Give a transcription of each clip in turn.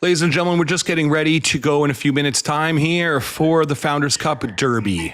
Ladies and gentlemen, we're just getting ready to go in a few minutes' time here for the Founders Cup Derby.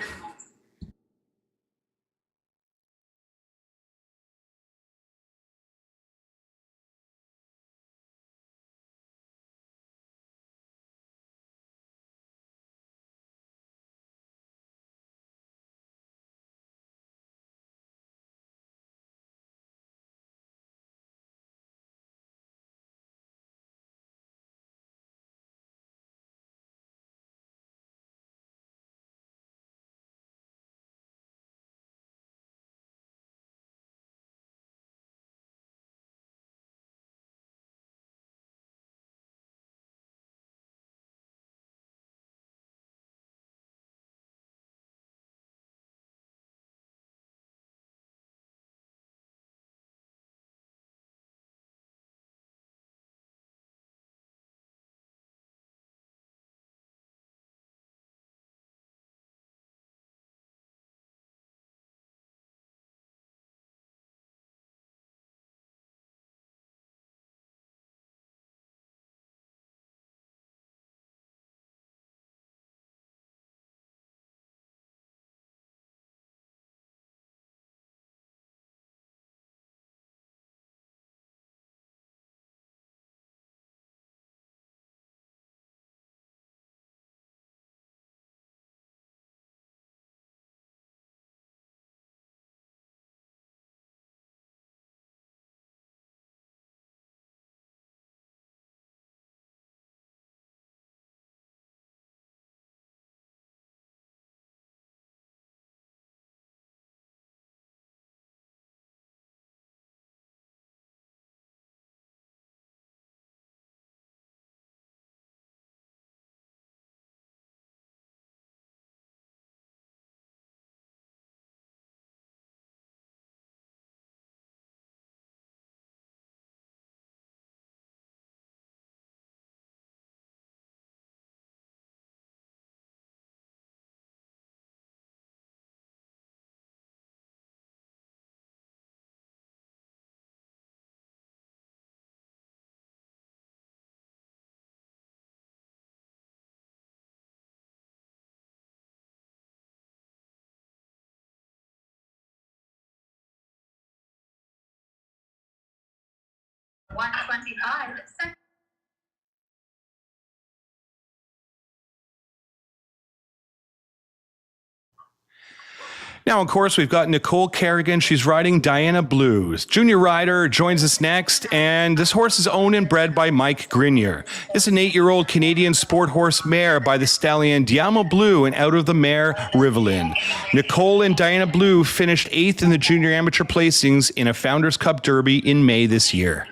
Now, of course, we've got Nicole Kerrigan. She's riding Diana Blues. Junior Rider joins us next, and this horse is owned and bred by Mike Grenier. It's an 8-year-old Canadian sport horse mare by the stallion Diamo Blue and out of the mare Rivelin. Nicole and Diana Blue finished 8th in the junior amateur placings in a Founders Cup Derby in May this year.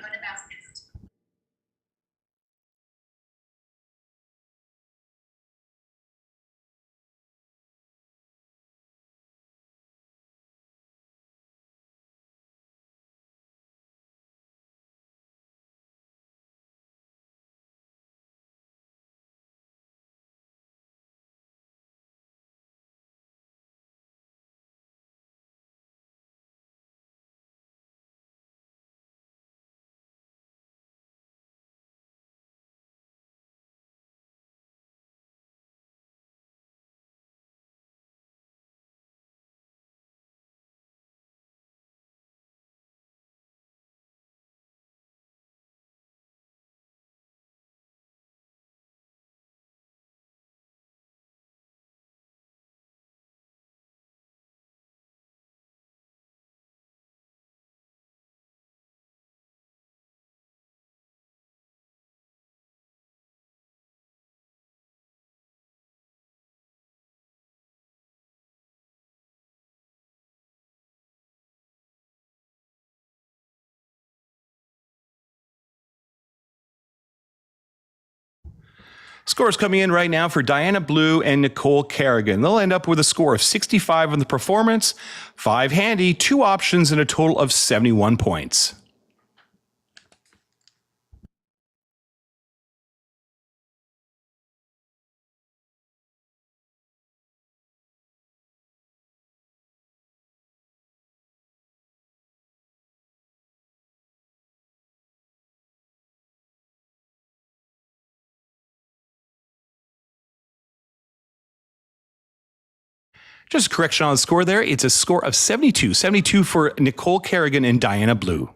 Scores coming in right now for Diana Blue and Nicole Kerrigan. They'll end up with a score of 65 on the performance, 5 handy, 2 options, and a total of 71 points. Just a correction on the score there. It's a score of 72. 72 for Nicole Kerrigan and Diana Blue.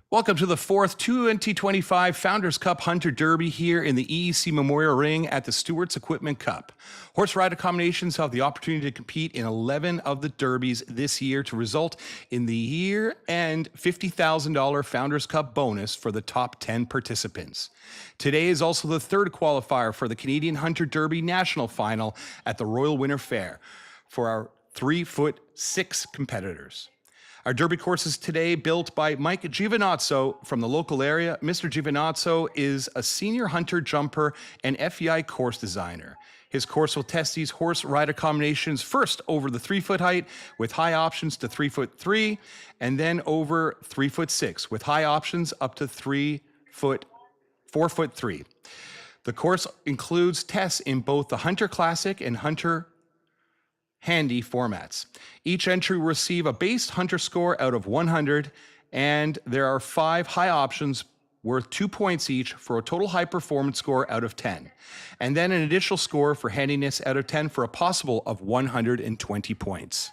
Welcome to the fourth 2025 Founders Cup Hunter Derby here in the EEC Memorial Ring at the Stewart's Equipment Cup. Horse rider combinations have the opportunity to compete in 11 of the derbies this year to result in the year-end $50,000 Founders Cup bonus for the top 10 participants. Today is also the third qualifier for the Canadian Hunter Derby National Final at the Royal Winter Fair for our 3'6" competitors. Our derby course is today built by Mike Giovinazzo from the local area. Mr. Giovinazzo is a senior hunter jumper and FEI course designer. His course will test these horse rider combinations first over the 3-foot height with high options to 3'3", and then over 3'6" with high options up to 4'3". The course includes tests in both the Hunter Classic and Hunter Handy formats. Each entry will receive a base hunter score out of 100, and there are 5 high options worth 2 points each for a total high performance score out of 10, and then an additional score for handiness out of 10 for a possible of 120 points.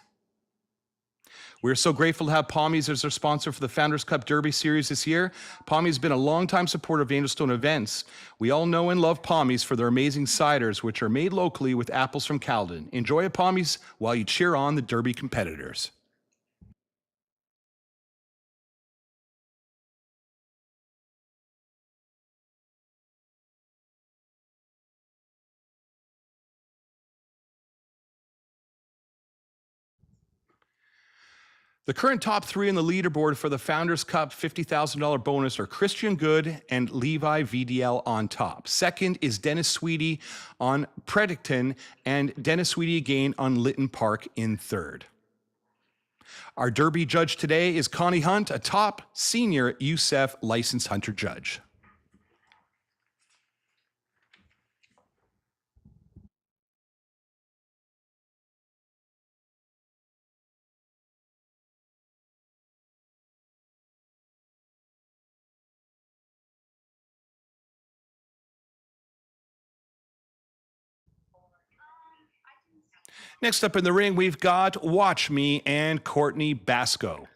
We're so grateful to have Pommies as our sponsor for the Founders Cup Derby Series this year. Pommies has been a longtime supporter of Angelstone events. We all know and love Pommies for their amazing ciders, which are made locally with apples from Caledon. Enjoy a Pommies while you cheer on the Derby competitors. The current top 3 in the leaderboard for the Founders Cup $50,000 bonus are Christian Good and Levi VDL on top. Second is Dennis Sweetie on Predicton, and Dennis Sweetie again on Lytton Park in third. Our Derby judge today is Connie Hunt, a top senior USEF licensed hunter judge. Next up in the ring, we've got Watch Me and Courtney Basco.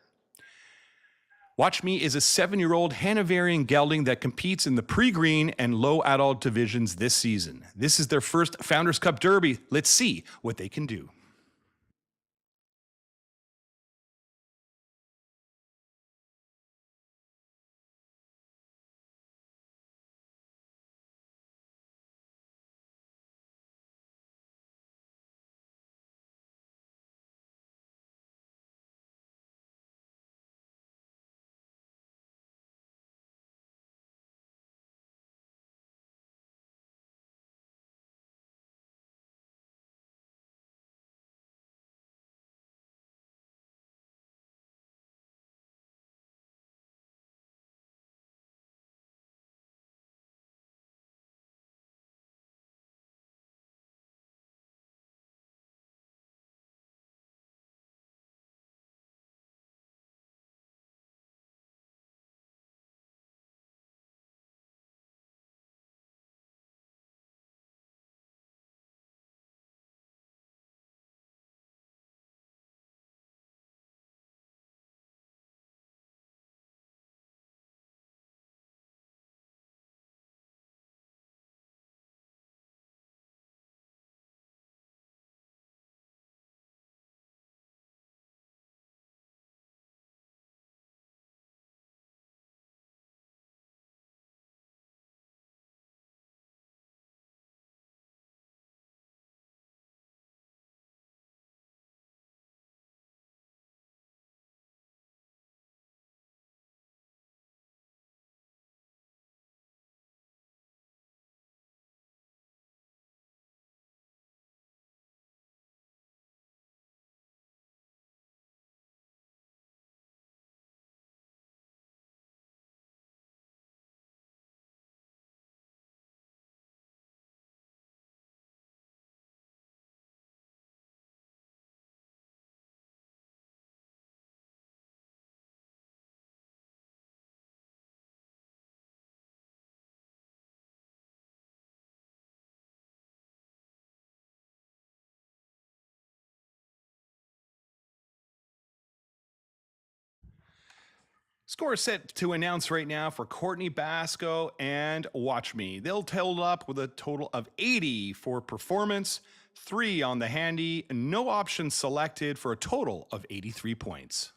Watch Me is a 7-year-old Hanoverian gelding that competes in the pre-green and low adult divisions this season. This is their first Founders Cup Derby. Let's see what they can do. Score set to announce right now for Courtney Basco and Watch Me. They'll total up with a total of 80 for performance, 3 on the handy, no options selected for a total of 83 points.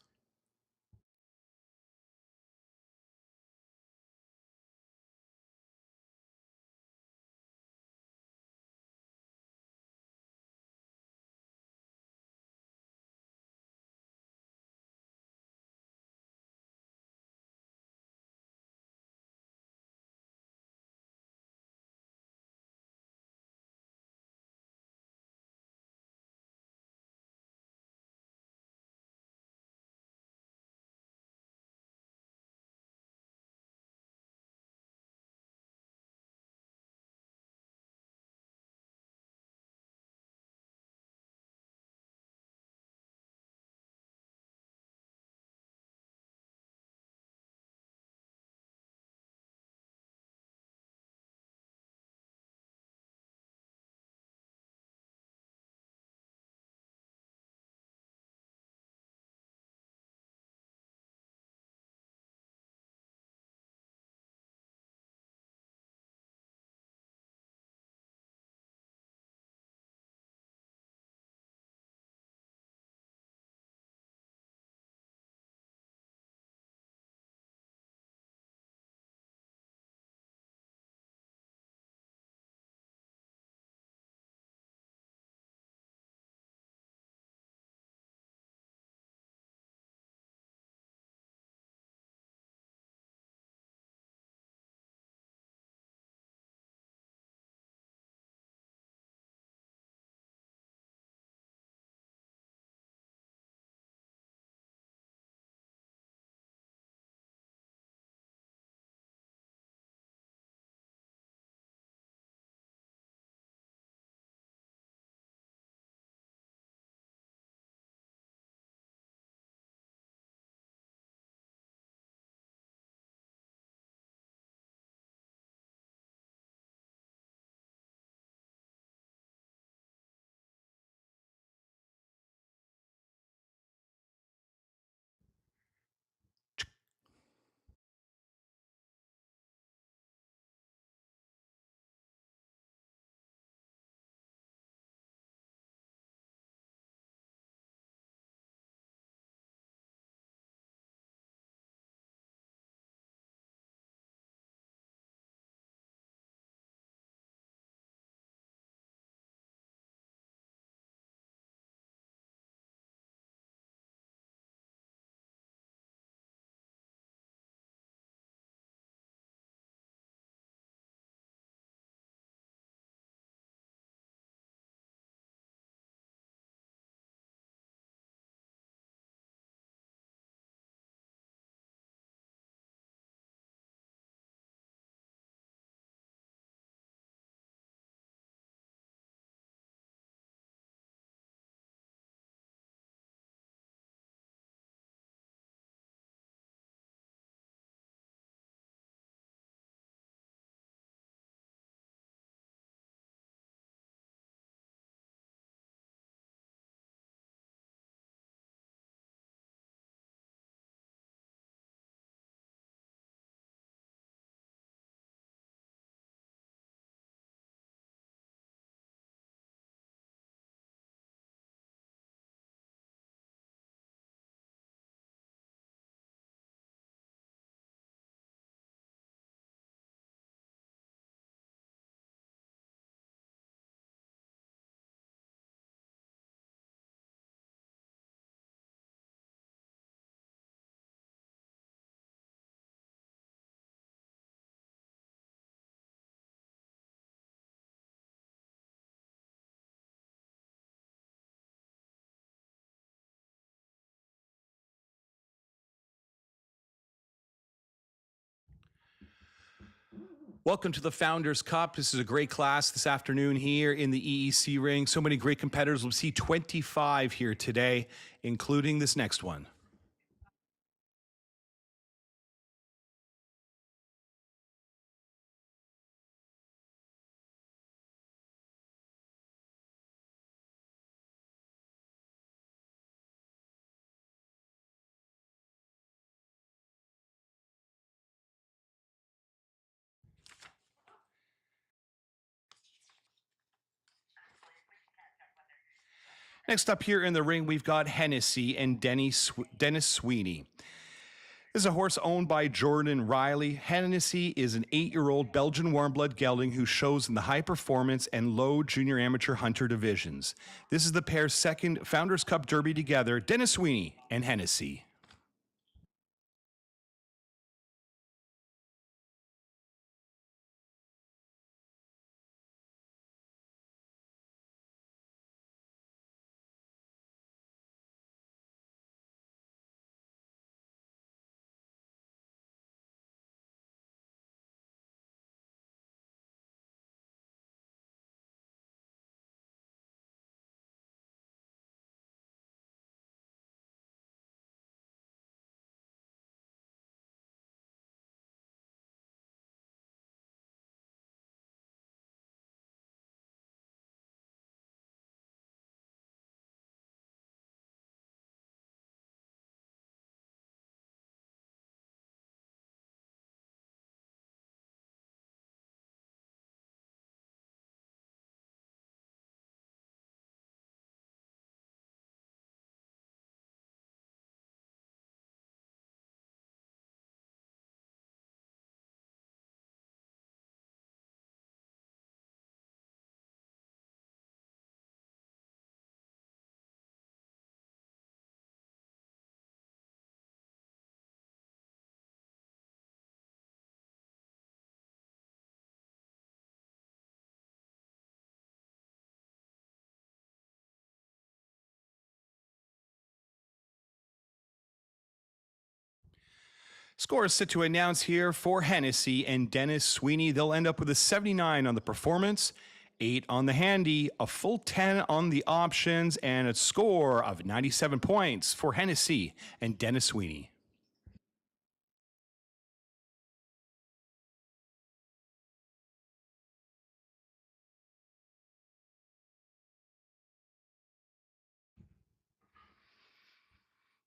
Welcome to the Founders Cup. This is a great class this afternoon here in the EEC ring. So many great competitors. We'll see 25 here today, including this next one. Next up here in the ring, we've got Hennessy and Dennis Sweeney. This is a horse owned by Jordan Riley. Hennessy is an 8-year-old Belgian warmblood gelding who shows in the high performance and low junior amateur hunter divisions. This is the pair's second Founders Cup Derby together, Dennis Sweeney and Hennessy. Scores set to announce here for Hennessy and Dennis Sweeney. They'll end up with a 79 on the performance, 8 on the handy, a full 10 on the options, and a score of 97 points for Hennessy and Dennis Sweeney.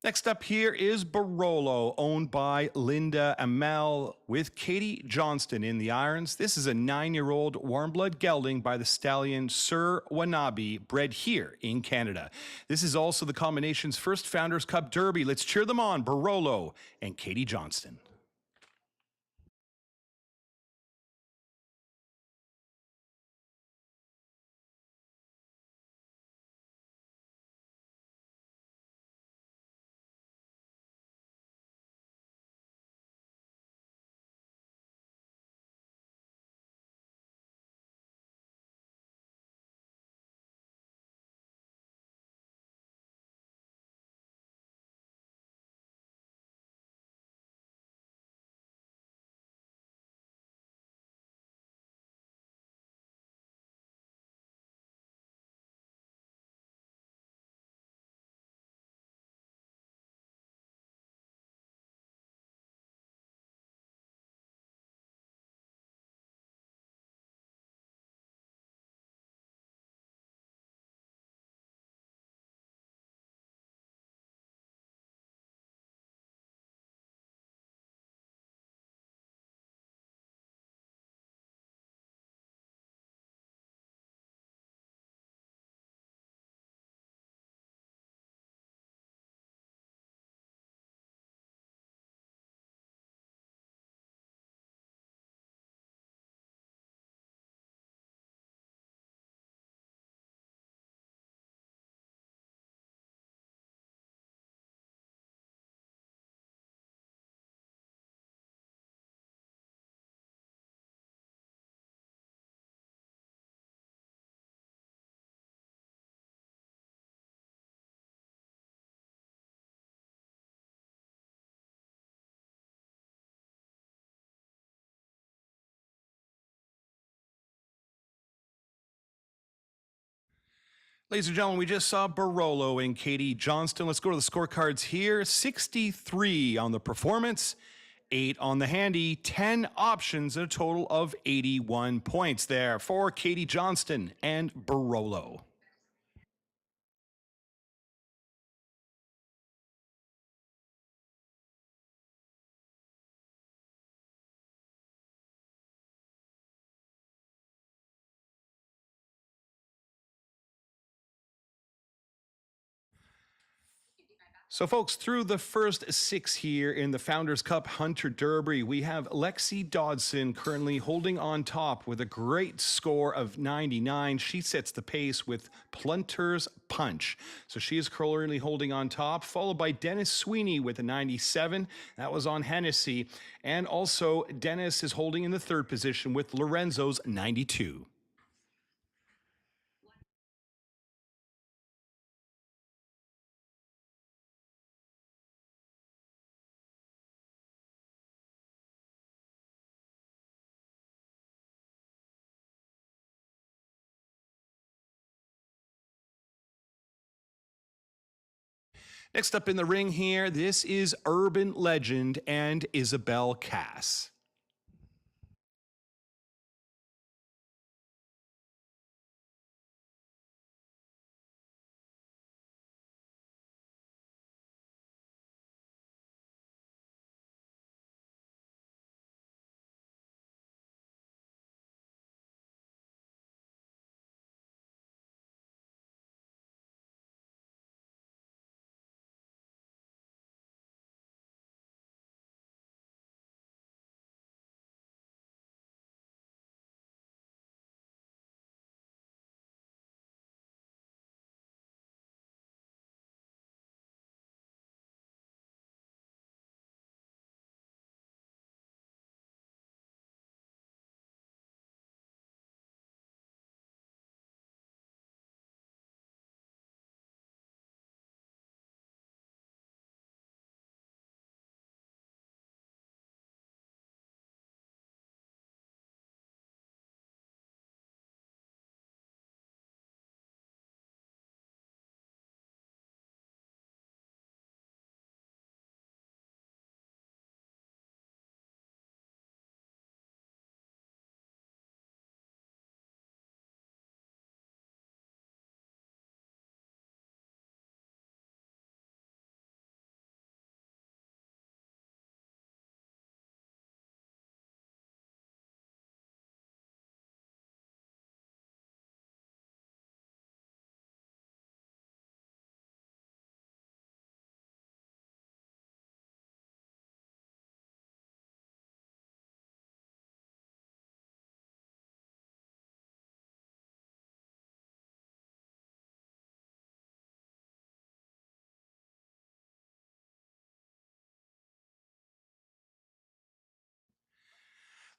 Next up here is Barolo, owned by Linda Amel, with Katie Johnston in the irons. This is a 9-year-old warmblood gelding by the stallion Sir Wanabe, bred here in Canada. This is also the combination's first Founders Cup Derby. Let's cheer them on, Barolo and Katie Johnston. Ladies and gentlemen, we just saw Barolo and Katie Johnston. Let's go to the scorecards here. 63 on the performance, 8 on the handy, 10 options, and a total of 81 points there for Katie Johnston and Barolo. So, folks, through the first six here in the Founders Cup Hunter Derby, we have Lexi Dodson currently holding on top with a great score of 99. She sets the pace with Plunter's Punch. So she is currently holding on top, followed by Dennis Sweeney with a 97. That was on Hennessy. And also, Dennis is holding in the third position with Lorenzo's 92. Next up in the ring here, this is Urban Legend and Isabel Cass.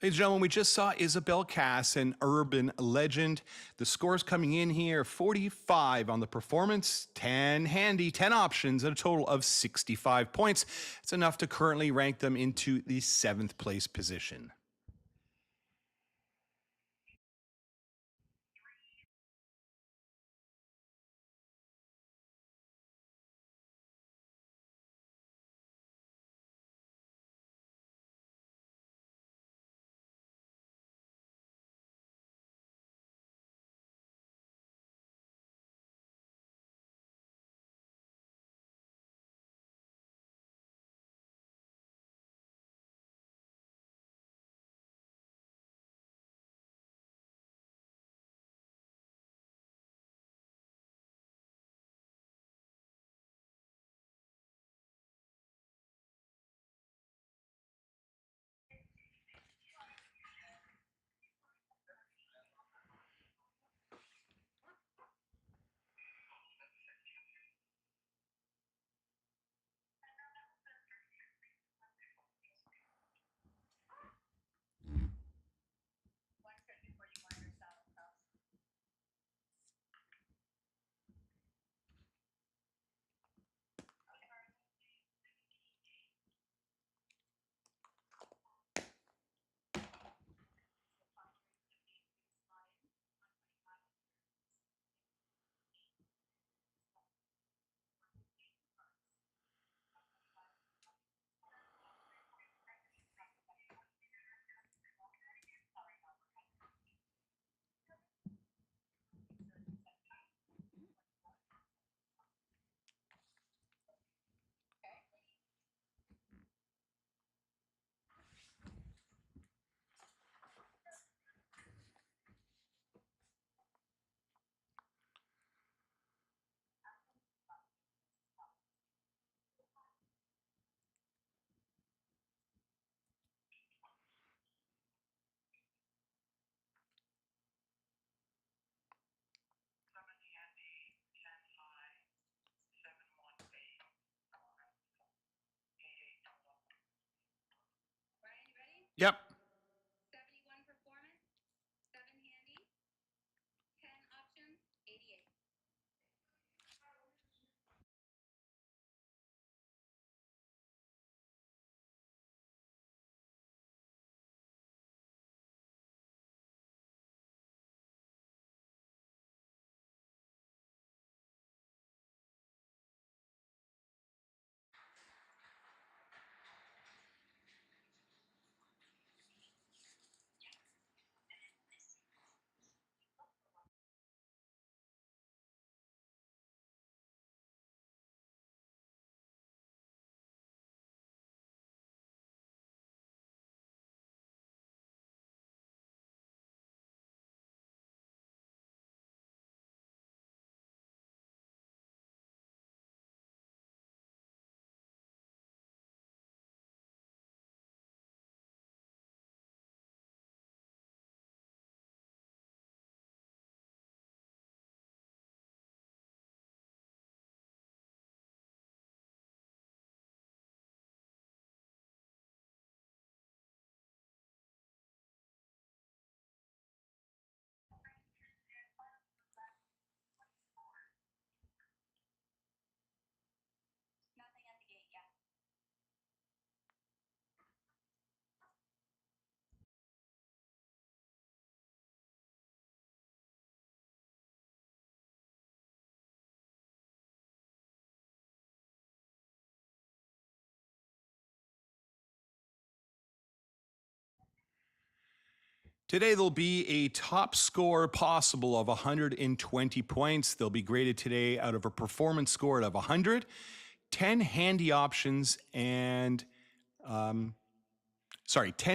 Ladies and gentlemen, we just saw Isabel Cass, an urban legend. The scores coming in here 45 on the performance, 10 handy, 10 options, at a total of 65 points. It's enough to currently rank them into the 7th place position. Yep. Today, there'll be a top score possible of 120 points. They'll be graded today out of a performance score of 100, 10 handy options, and 10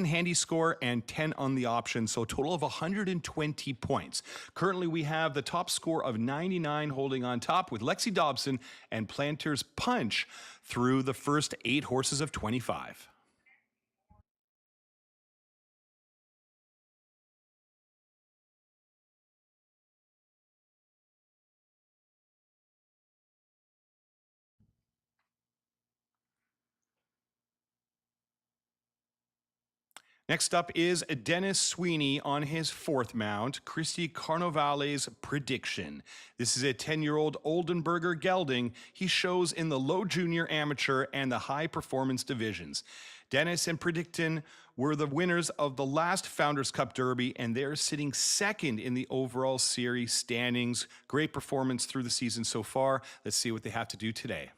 handy score and 10 on the option. So a total of 120 points. Currently, we have the top score of 99 holding on top with Lexi Dobson and Planter's Punch through the first 8 horses of 25. Next up is Dennis Sweeney on his 4th mount, Christy Carnovale's Prediction. This is a 10-year-old Oldenburger gelding. He shows in the low junior amateur and the high performance divisions. Dennis and Prediction were the winners of the last Founders Cup Derby, and they're sitting second in the overall series standings. Great performance through the season so far. Let's see what they have to do today.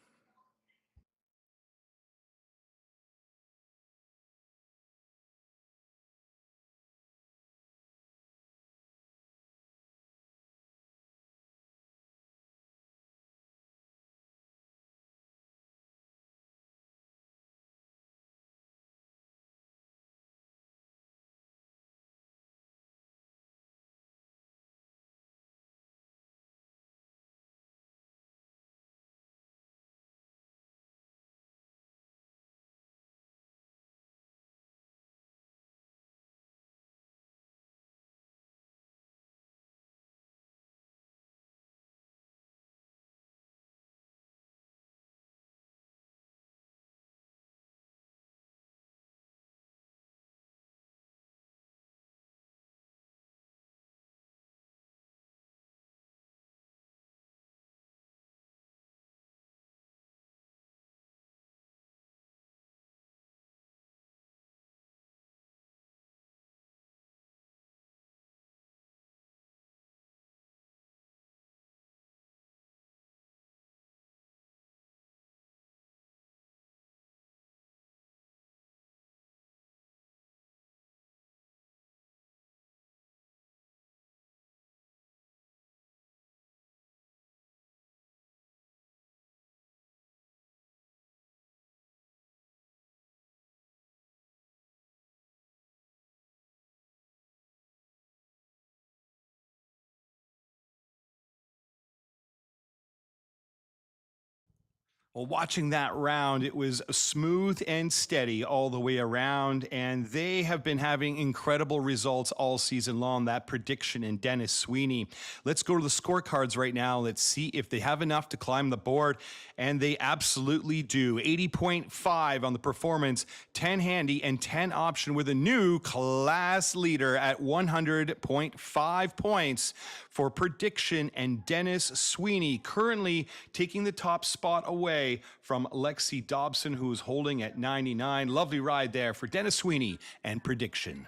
Well, watching that round, it was smooth and steady all the way around, and they have been having incredible results all season long. That prediction in Dennis Sweeney. Let's go to the scorecards right now. Let's see if they have enough to climb the board, and they absolutely do. 80.5 on the performance, 10 handy, and 10 option with a new class leader at 100.5 points for prediction, and Dennis Sweeney currently taking the top spot away from Lexi Dobson, who is holding at 99. Lovely ride there for Dennis Sweeney and prediction.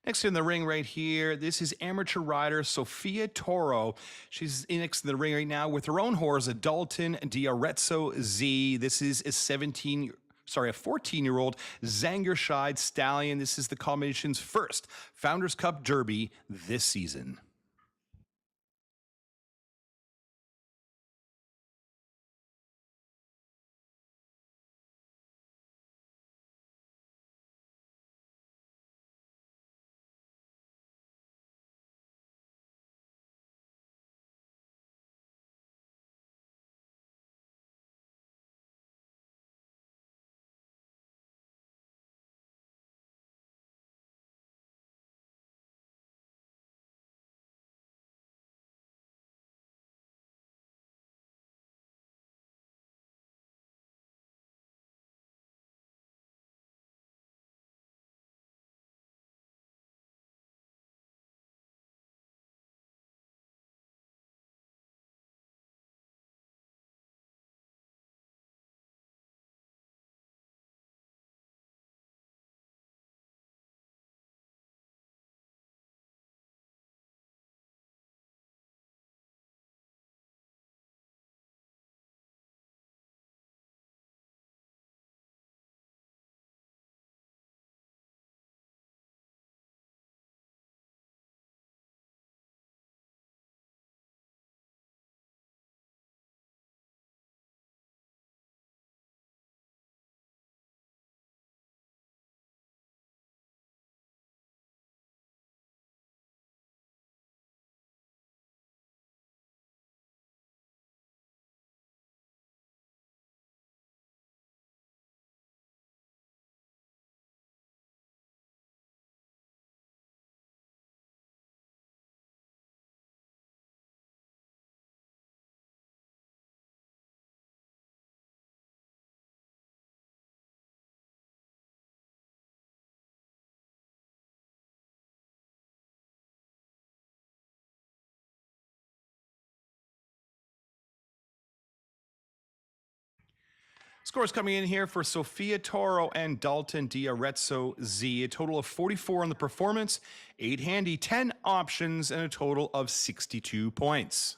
Next in the ring right here, this is amateur rider Sophia Toro. She's next in the ring right now with her own horse, a Dalton D'Arezzo Z. This is a 14-year-old Zangerscheid stallion. This is the combination's first Founders Cup Derby this season. Scores coming in here for Sophia Toro and Dalton D'Arezzo Z. A total of 44 on the performance, 8 handy, 10 options, and a total of 62 points.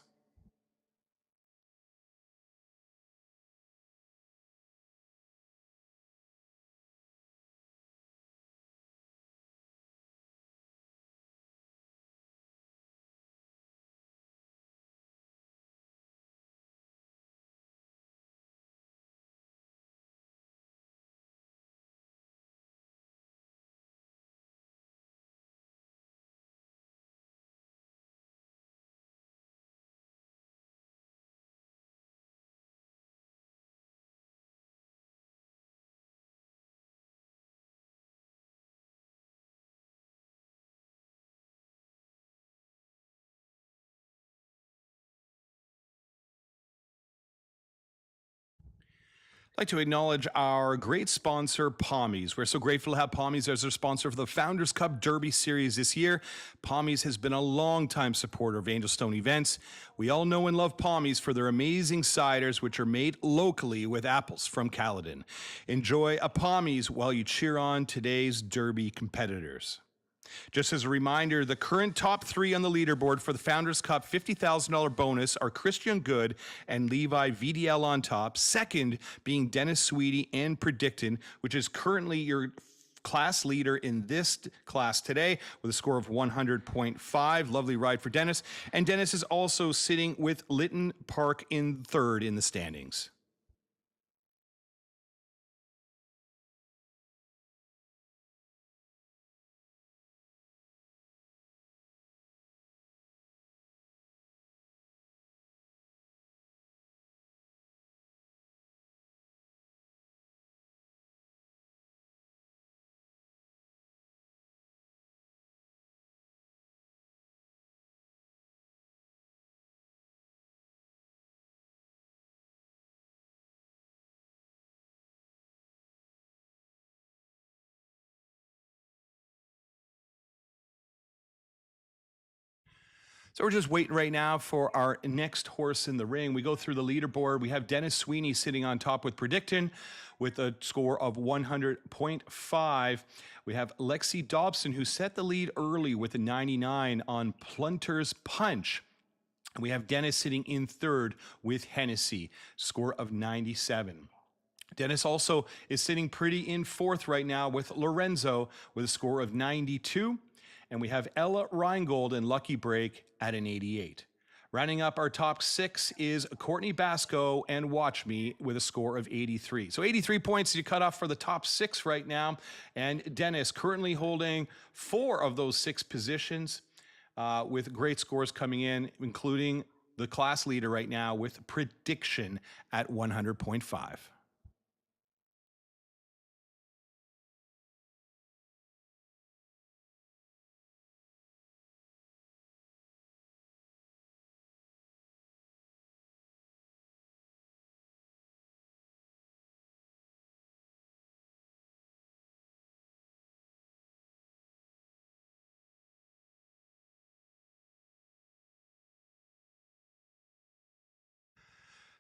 I'd like to acknowledge our great sponsor, Pommies. We're so grateful to have Pommies as our sponsor for the Founders Cup Derby Series this year. Pommies has been a longtime supporter of Angelstone events. We all know and love Pommies for their amazing ciders, which are made locally with apples from Caledon. Enjoy a Pommies while you cheer on today's Derby competitors. Just as a reminder, the current top three on the leaderboard for the Founders Cup $50,000 bonus are Christian Good and Levi VDL on top. Second being Dennis Sweetie and Predictin, which is currently your class leader in this class today with a score of 100.5. Lovely ride for Dennis. And Dennis is also sitting with Lytton Park in third in the standings. So we're just waiting right now for our next horse in the ring. We go through the leaderboard. We have Dennis Sweeney sitting on top with Predictin with a score of 100.5. We have Lexi Dobson, who set the lead early with a 99 on Plunter's Punch. And we have Dennis sitting in third with Hennessy, score of 97. Dennis also is sitting pretty in fourth right now with Lorenzo with a score of 92. And we have Ella Reingold and Lucky Break at an 88. Rounding up our top six is Courtney Basco and Watch Me with a score of 83. So 83 points to cut off for the top six right now. And Dennis currently holding 4 of those 6 positions with great scores coming in, including the class leader right now with Prediction at 100.5.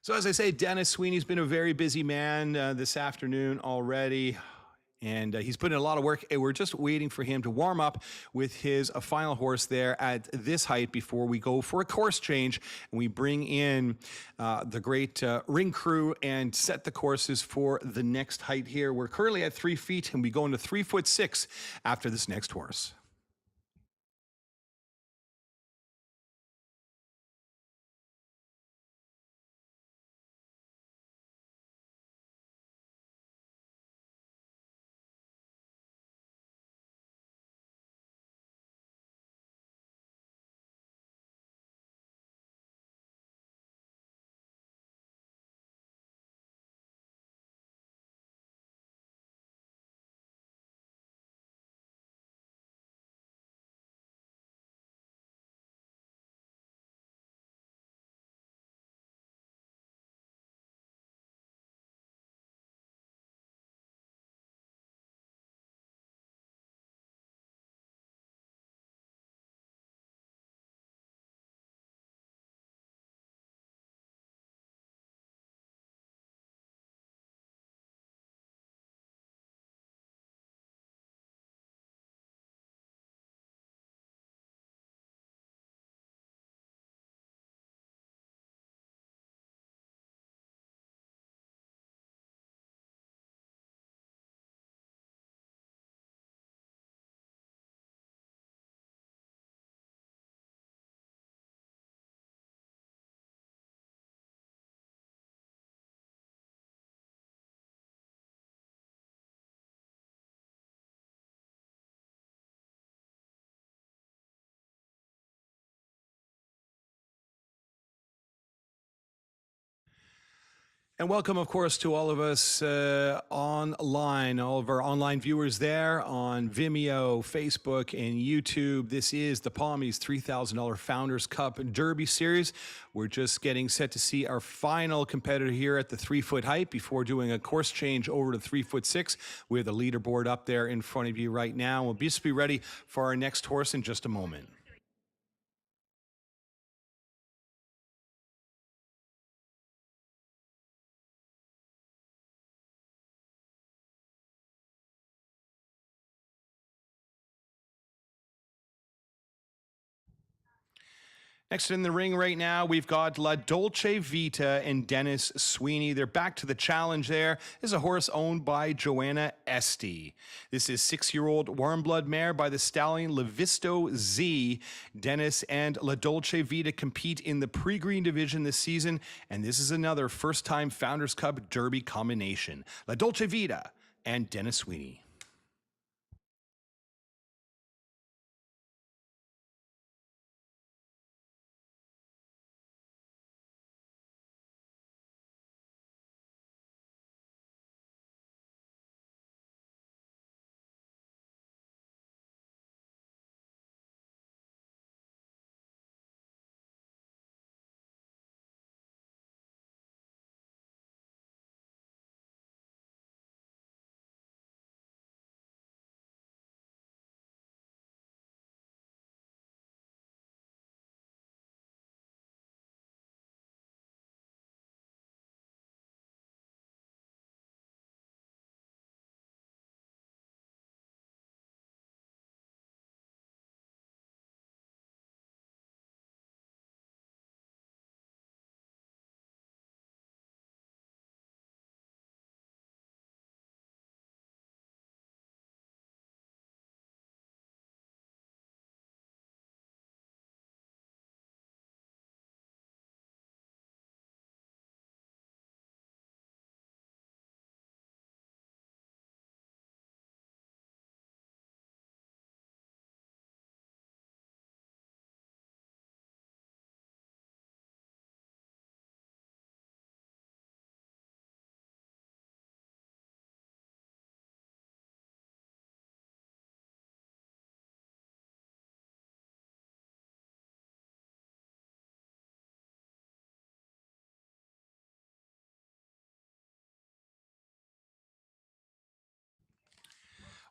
So as I say, Dennis Sweeney's been a very busy man this afternoon already. And he's put in a lot of work. And we're just waiting for him to warm up with his final horse there at this height before we go for a course change. And we bring in the great ring crew and set the courses for the next height here. We're currently at 3 feet and we go into 3'6" after this next horse. And welcome, of course, to all of us online, all of our online viewers there on Vimeo, Facebook, and YouTube. This is the Pommies $3,000 Founders Cup Derby Series. We're just getting set to see our final competitor here at the 3-foot height before doing a course change over to 3'6". We have the leaderboard up there in front of you right now. We'll just be ready for our next horse in just a moment. Next in the ring right now, we've got La Dolce Vita and Dennis Sweeney. They're back to the challenge there. This is a horse owned by Joanna Esty. This is 6-year-old warm blood mare by the stallion Levisto Z. Dennis and La Dolce Vita compete in the pre-green division this season, and this is another first-time Founders Cup Derby combination. La Dolce Vita and Dennis Sweeney.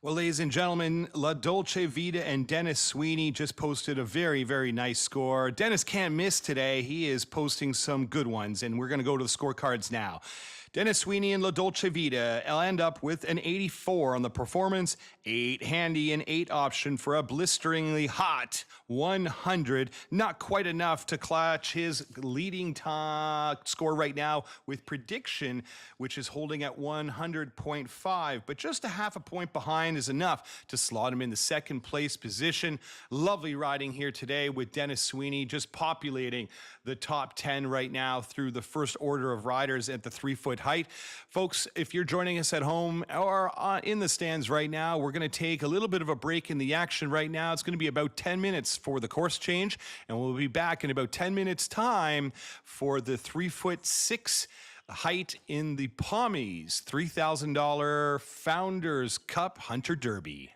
Well, ladies and gentlemen, La Dolce Vita and Dennis Sweeney just posted a very, very nice score. Dennis can't miss today. He is posting some good ones, and we're going to go to the scorecards now. Dennis Sweeney and La Dolce Vita end up with an 84 on the performance, 8 handy, and 8 option for a blisteringly hot 100. Not quite enough to clutch his leading score right now with prediction, which is holding at 100.5. But just a half a point behind is enough to slot him in the second place position. Lovely riding here today with Dennis Sweeney just populating the top 10 right now through the first order of riders at the 3-foot height. Folks, if you're joining us at home or in the stands right now, we're going to take a little bit of a break in the action right now. It's going to be about 10 minutes for the course change, and we'll be back in about 10 minutes time for the 3'6" height in the Pommies $3,000 Founders Cup Hunter Derby.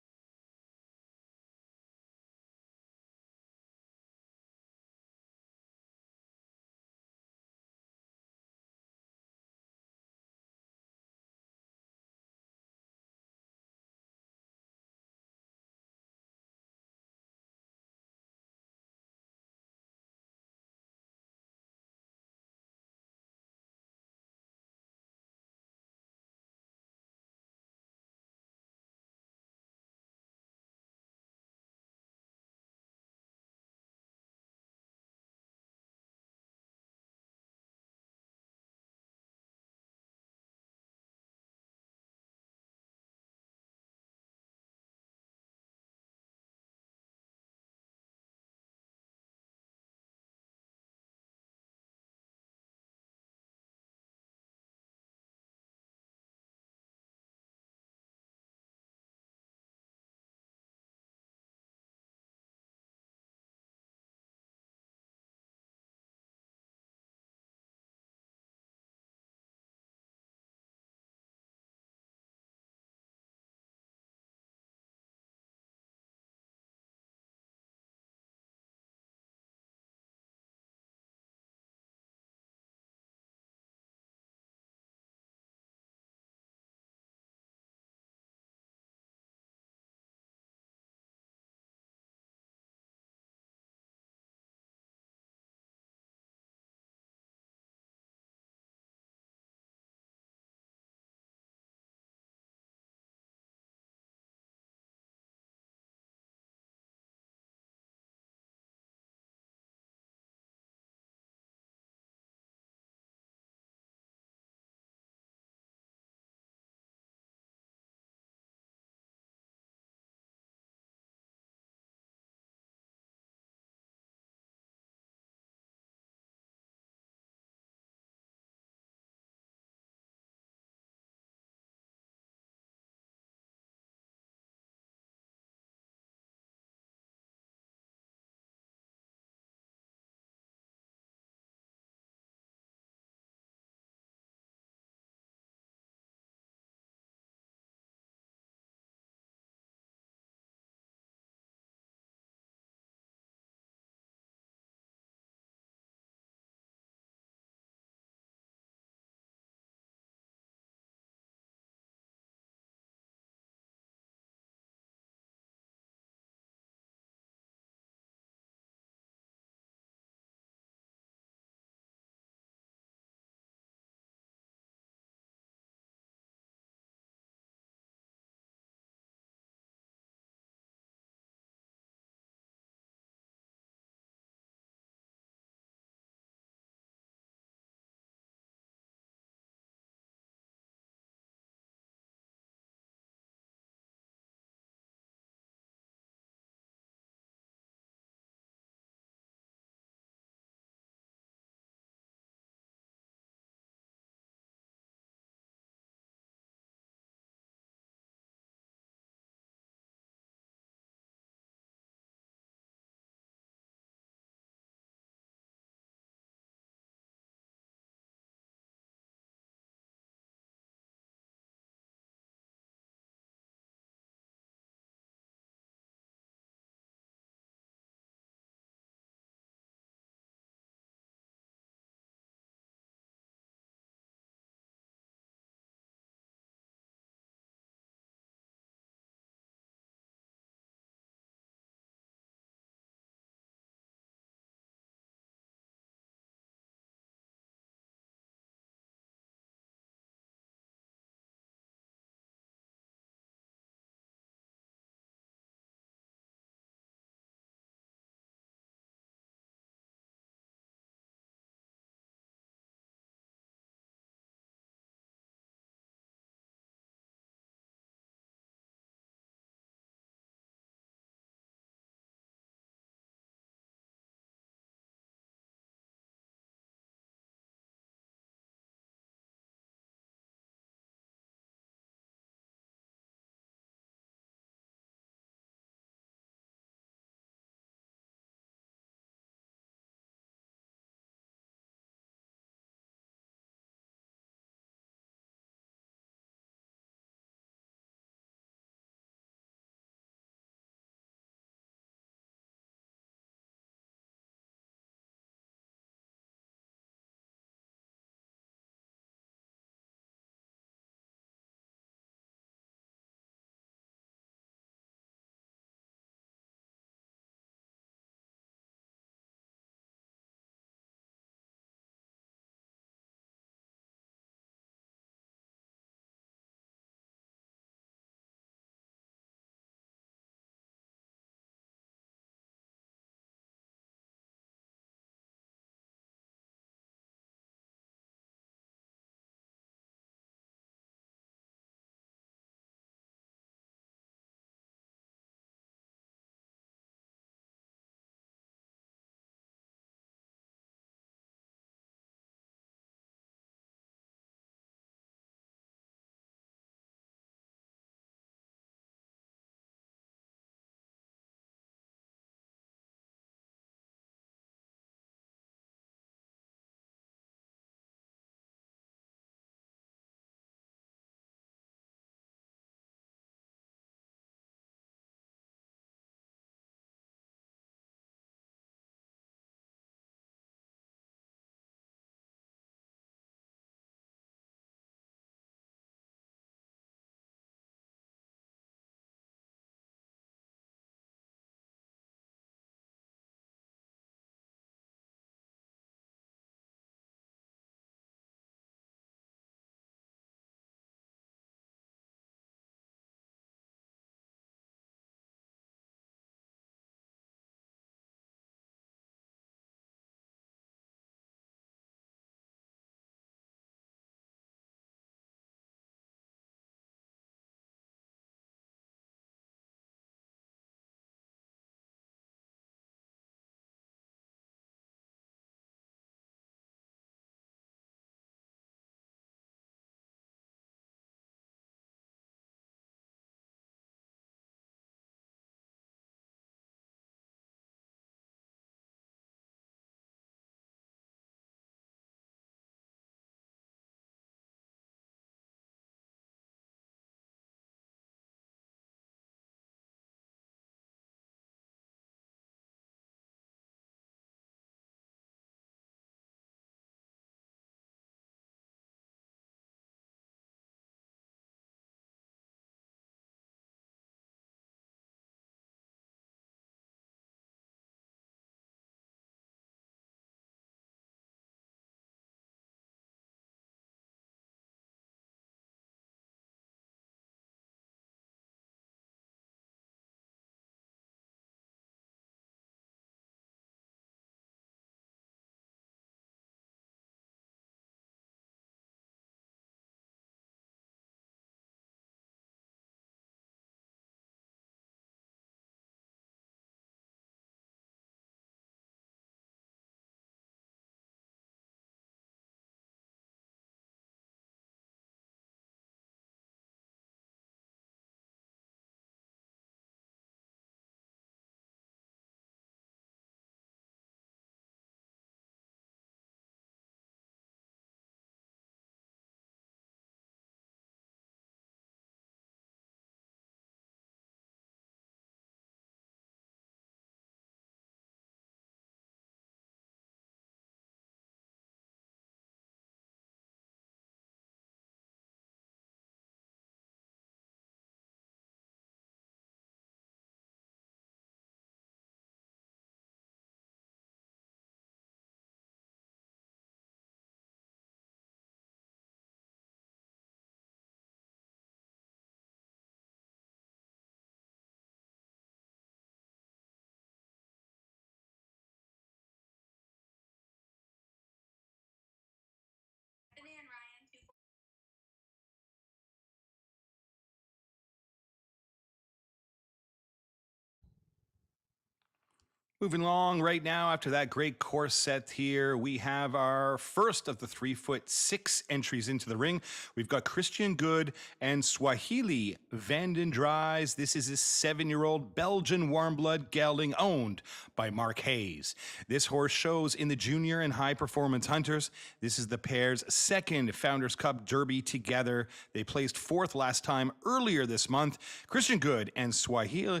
Moving along right now, after that great course set here, we have our first of the 3'6" entries into the ring. We've got Christian Good and Swahili Vanden Dries. This is a 7-year-old Belgian warm blood gelding owned by Mark Hayes. This horse shows in the junior and high performance hunters. This is the pair's second Founders Cup Derby together. They placed fourth last time earlier this month. Christian Good and Swahili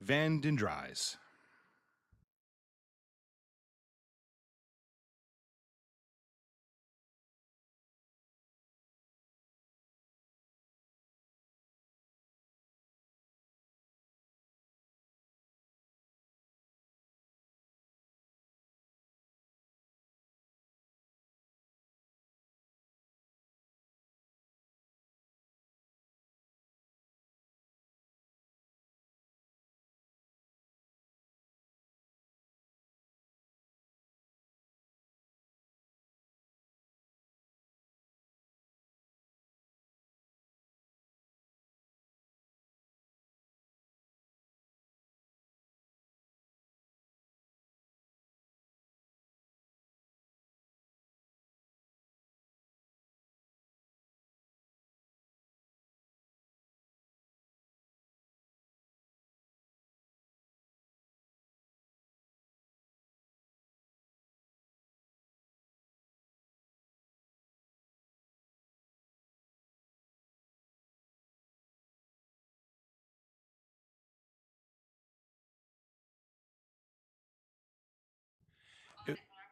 Vanden Dries.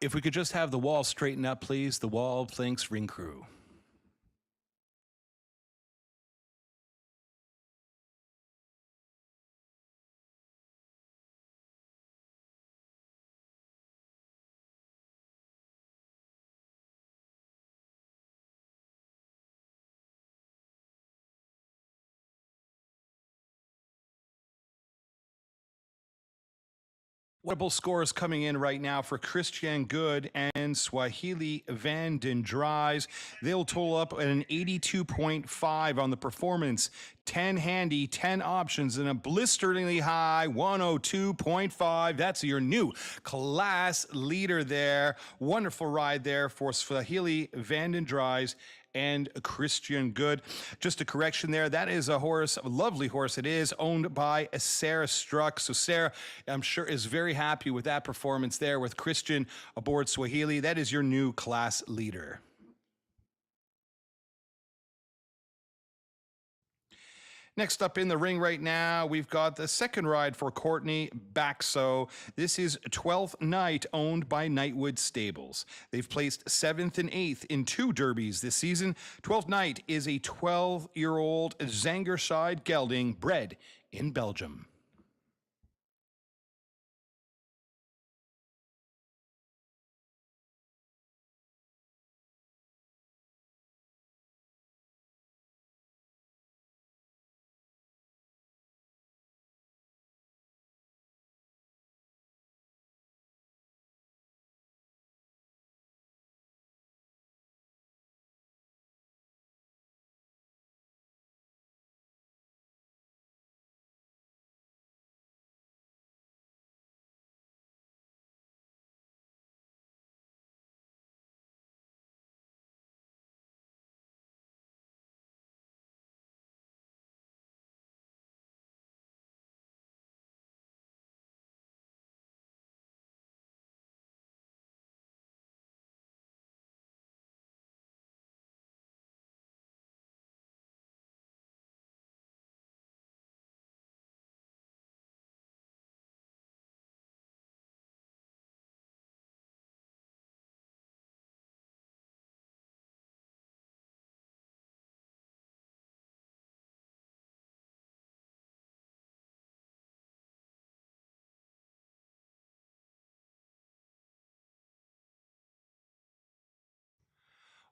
If we could just have the wall straighten up, please. The wall, thanks, ring crew. Wonderful scores coming in right now for Christian Good and Swahili Vanden Dries. They'll total up at an 82.5 on the performance. 10 handy, 10 options, and a blisteringly high 102.5. That's your new class leader there. Wonderful ride there for Swahili Vanden Dries and Christian Good. Just a correction there. That is a horse, a lovely horse it is, owned by Sarah Struck. So Sarah, I'm sure, is very happy with that performance there with Christian aboard Swahili. That is your new class leader. Next up in the ring right now, we've got the second ride for Courtney Baxo. This is 12th Night, owned by Knightwood Stables. They've placed 7th and 8th in 2 derbies this season. 12th Night is a 12-year-old Zangerside gelding bred in Belgium.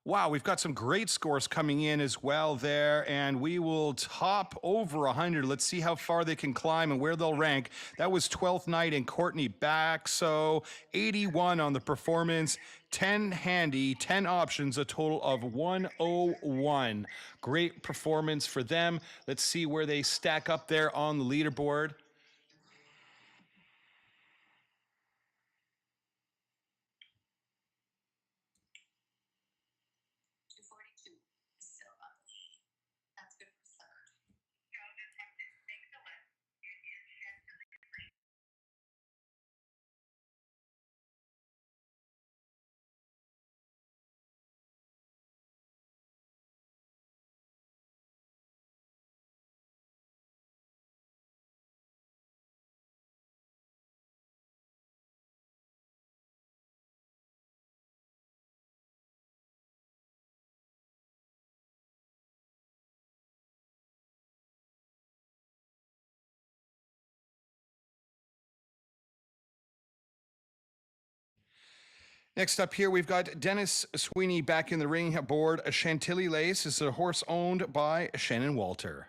Wow, we've got some great scores coming in as well there, and we will top over 100. Let's see how far they can climb and where they'll rank. That was 12th Night and Courtney Baxo, 81 on the performance, 10 handy, 10 options, a total of 101. Great performance for them. Let's see where they stack up there on the leaderboard. Next up here, we've got Dennis Sweeney back in the ring aboard a Chantilly Lace. This is a horse owned by Shannon Walter.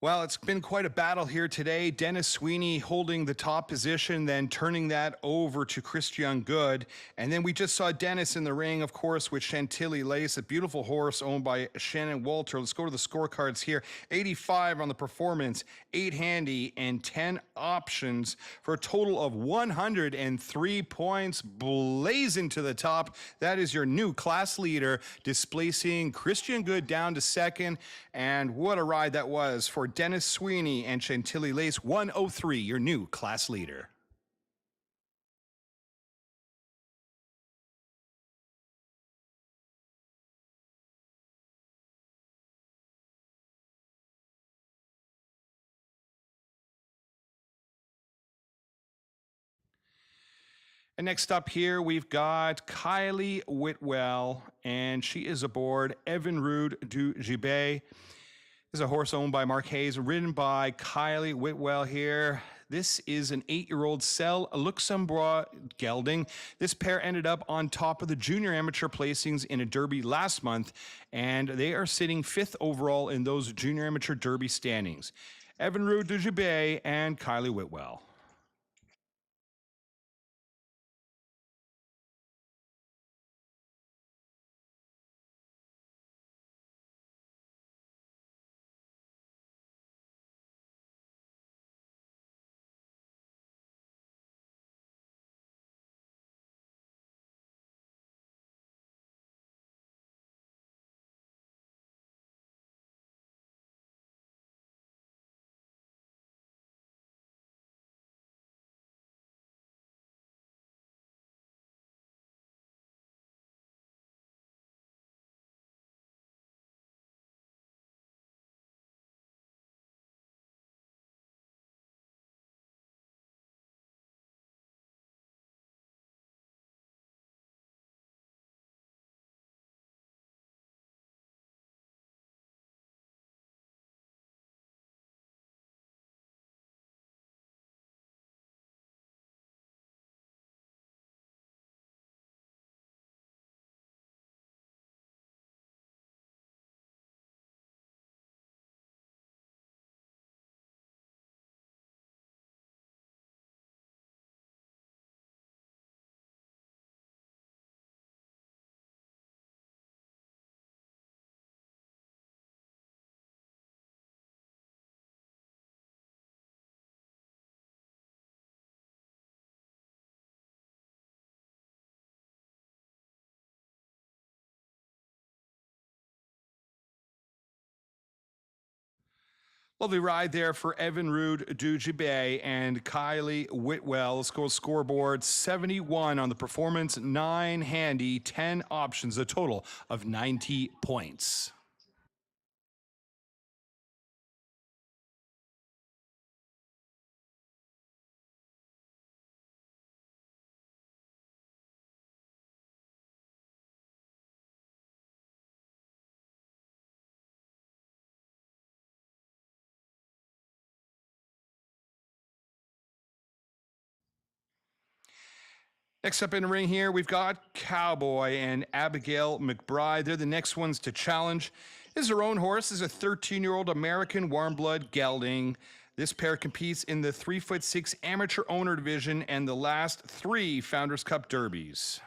Well, it's been quite a battle here today. Dennis Sweeney holding the top position, then turning that over to Christian Good. And then we just saw Dennis in the ring, of course, with Chantilly Lace, a beautiful horse owned by Shannon Walter. Let's go to the scorecards here. 85 on the performance, 8 handy, and 10 options for a total of 103 points, blazing to the top. That is your new class leader, displacing Christian Good down to second. And what a ride that was for Dennis Sweeney and Chantilly Lace. 103, your new class leader. And next up here, we've got Kylie Whitwell, and she is aboard Evan Rude du Gibet. This is a horse owned by Mark Hayes, ridden by Kylie Whitwell here. This is an 8-year-old Cell Luxembourg gelding. This pair ended up on top of the junior amateur placings in a derby last month, and they are sitting 5th overall in those junior amateur derby standings. Evan Rude du Gibet and Kylie Whitwell. Lovely ride there for Evan Rude Dujibay and Kylie Whitwell. Let's go scoreboard 71 on the performance, 9 handy, 10 options, a total of 90 points. Next up in the ring here, we've got Cowboy and Abigail McBride. They're the next ones to challenge. This is her own horse. This is a 13-year-old American warm blood gelding. This pair competes in the 3'6" amateur owner division and the last 3 Founders Cup derbies.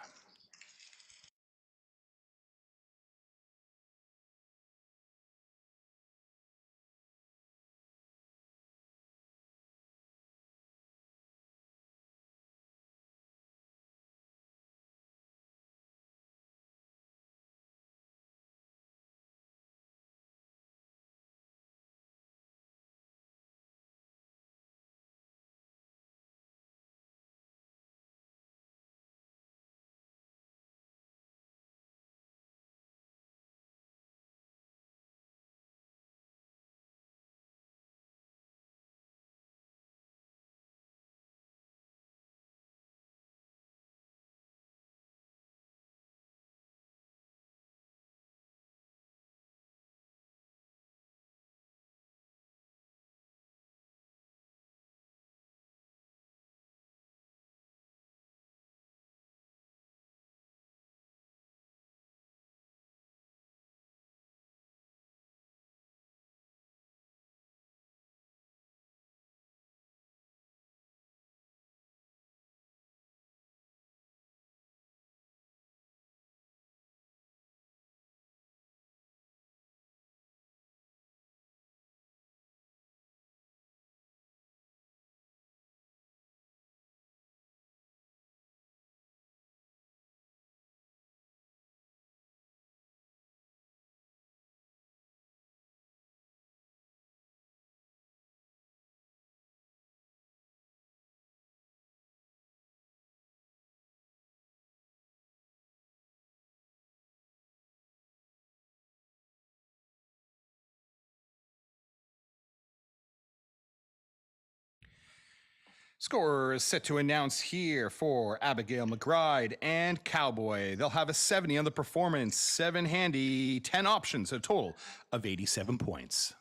Score is set to announce here for Abigail McBride and Cowboy. They'll have a 70 on the performance, 7 handy, 10 options, a total of 87 points.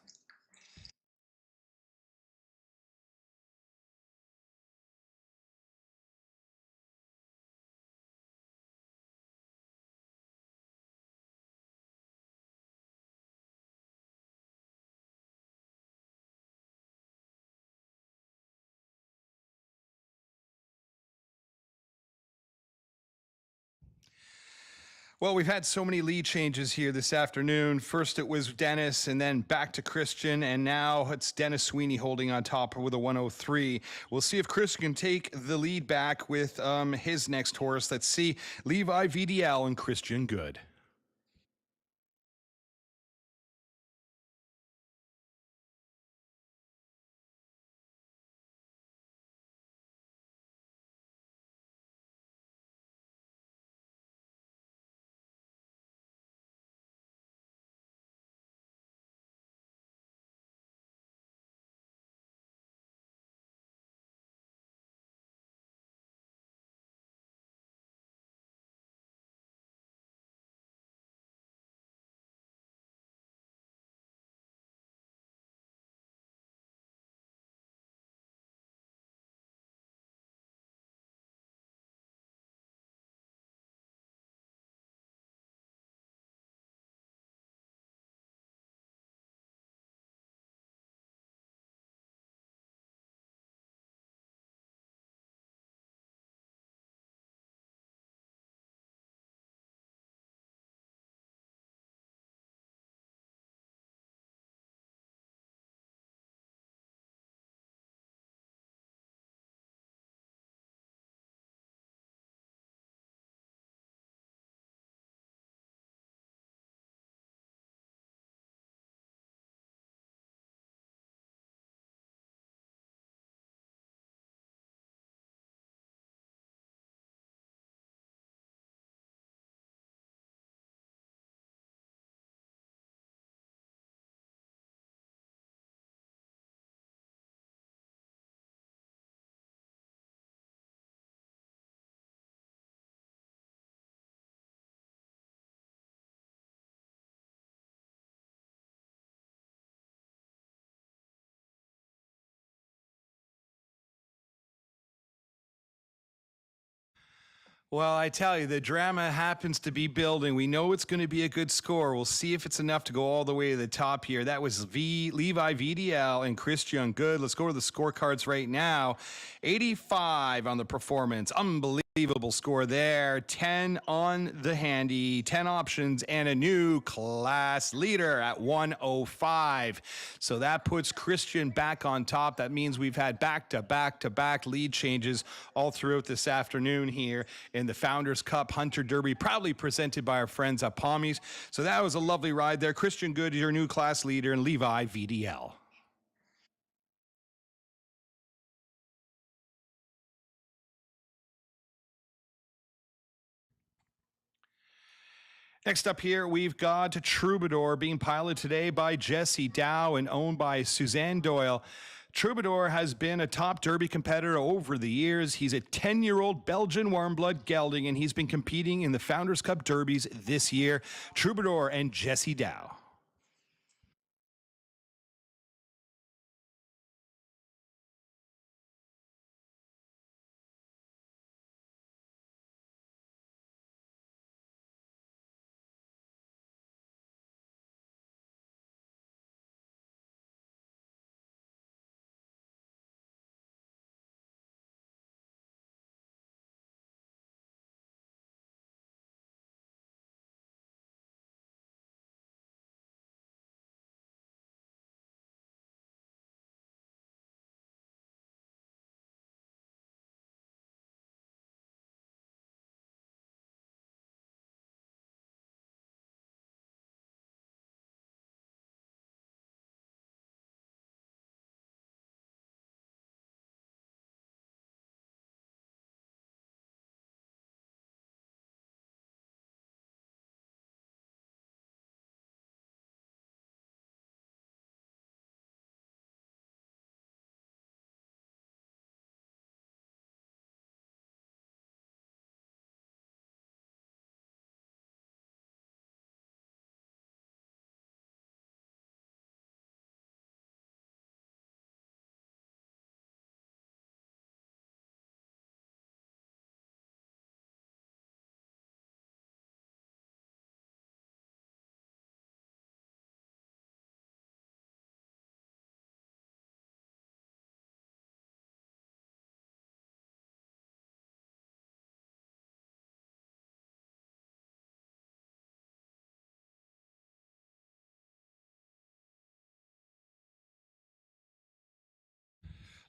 Well, we've had so many lead changes here this afternoon. First it was Dennis, and then back to Christian, and now it's Dennis Sweeney holding on top with a 103. We'll see if Chris can take the lead back with his next horse. Let's see Levi VDL and Christian Good. Well, I tell you, the drama happens to be building. We know it's going to be a good score. We'll see if it's enough to go all the way to the top here. That was Levi VDL and Christian Good. Let's go to the scorecards right now. 85 on the performance. Unbelievable score there. 10 on the handy, 10 options, and a new class leader at 105. So that puts Christian back on top. That means we've had back to back to back lead changes all throughout this afternoon here in the Founders Cup Hunter Derby, proudly presented by our friends at Pommies. So that was a lovely ride there. Christian Good, your new class leader, and Levi VDL. Next up here, we've got Troubadour being piloted today by Jesse Dow and owned by Suzanne Doyle. Troubadour has been a top Derby competitor over the years. He's a 10-year-old Belgian warmblood gelding, and he's been competing in the Founders Cup Derbies this year. Troubadour and Jesse Dow.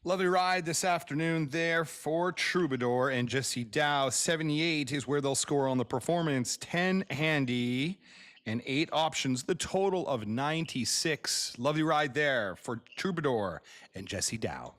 Lovely ride this afternoon there for Troubadour and Jesse Dow. 78 is where they'll score on the performance. 10 handy and 8 options. The total of 96. Lovely ride there for Troubadour and Jesse Dow.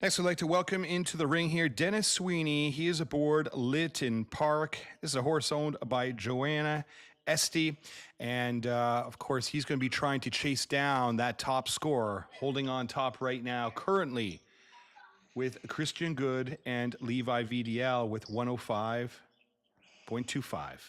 Next, we'd like to welcome into the ring here Dennis Sweeney. He is aboard Lytton Park. This is a horse owned by Joanna Esty. And of course, he's going to be trying to chase down that top score, holding on top right now, currently with Christian Good and Levi VDL with 105.25.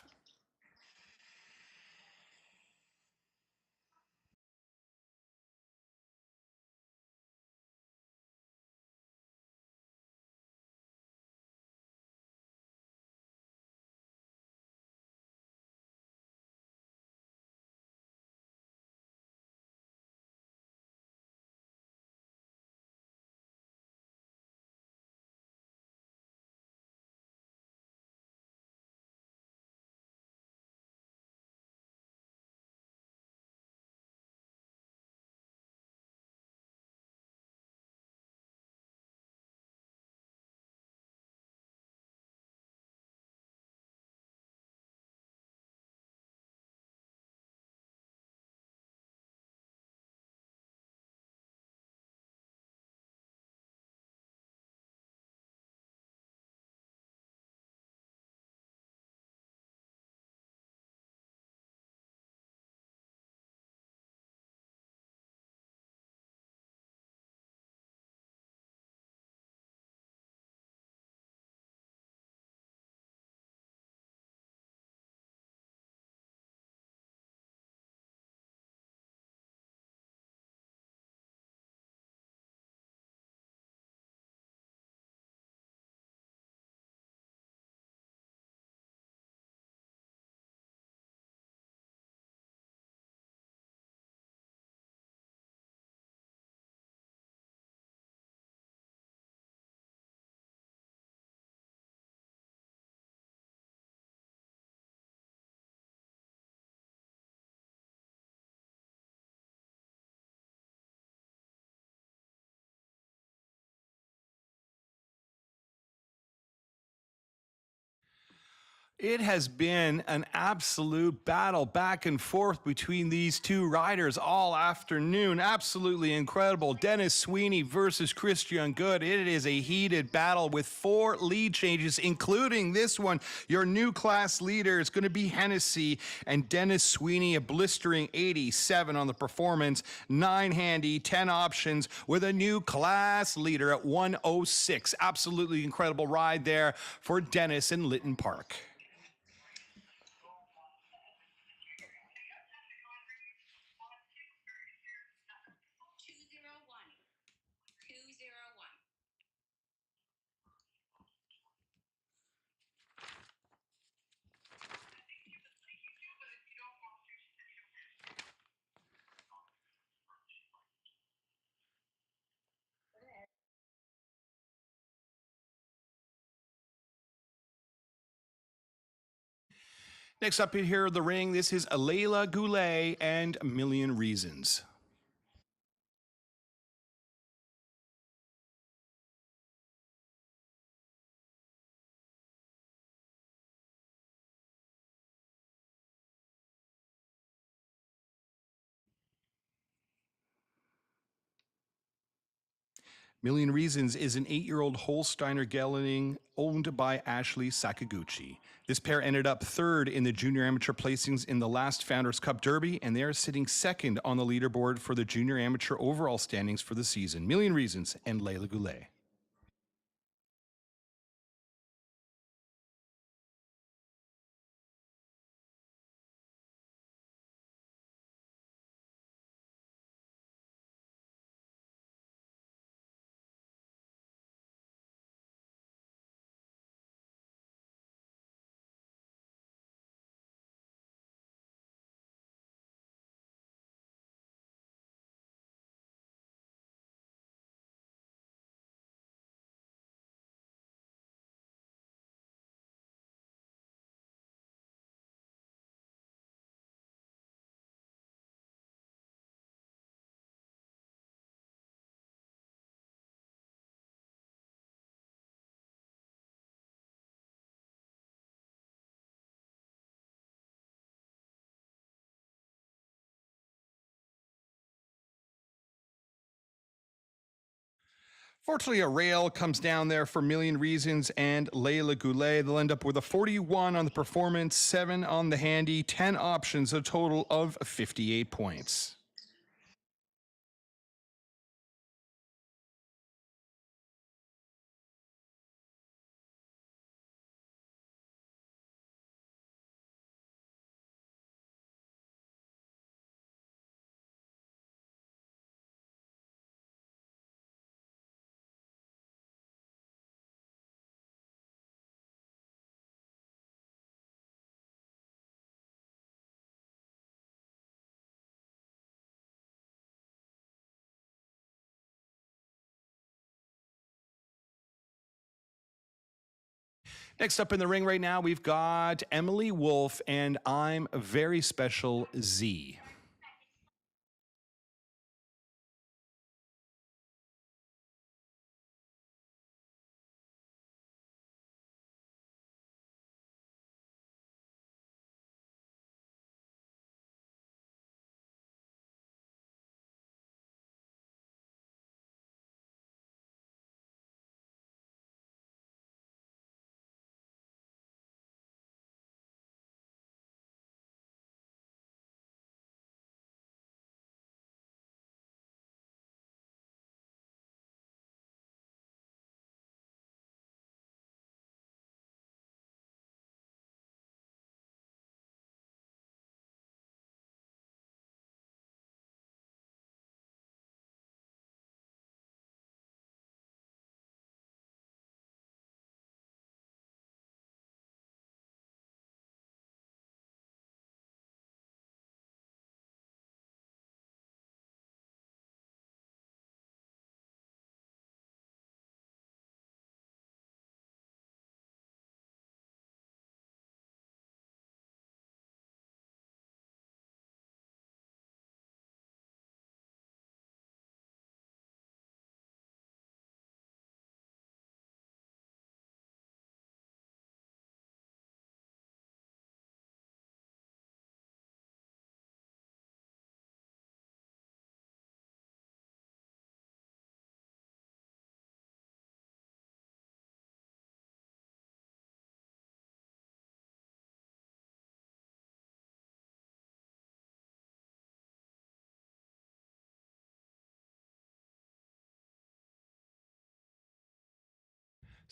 It has been an absolute battle back and forth between these two riders all afternoon. Absolutely incredible. Dennis Sweeney versus Christian Good. It is a heated battle with 4 lead changes, including this one. Your new class leader is going to be Hennessy, and Dennis Sweeney, a blistering 87 on the performance, 9 handy, 10 options with a new class leader at 106. Absolutely incredible ride there for Dennis in Lytton Park. Next up in here in the ring, this is Layla Goulet and A Million Reasons. Million Reasons is an 8-year-old Holsteiner gelding owned by Ashley Sakaguchi. This pair ended up third in the junior amateur placings in the last Founders Cup Derby, and they are sitting second on the leaderboard for the junior amateur overall standings for the season. Million Reasons and Layla Goulet. Fortunately, a rail comes down there for Million Reasons and Layla Goulet. They'll end up with a 41 on the performance, 7 on the handy, 10 options, a total of 58 points. Next up in the ring right now, we've got Emily Wolf and I'm Very Special Z.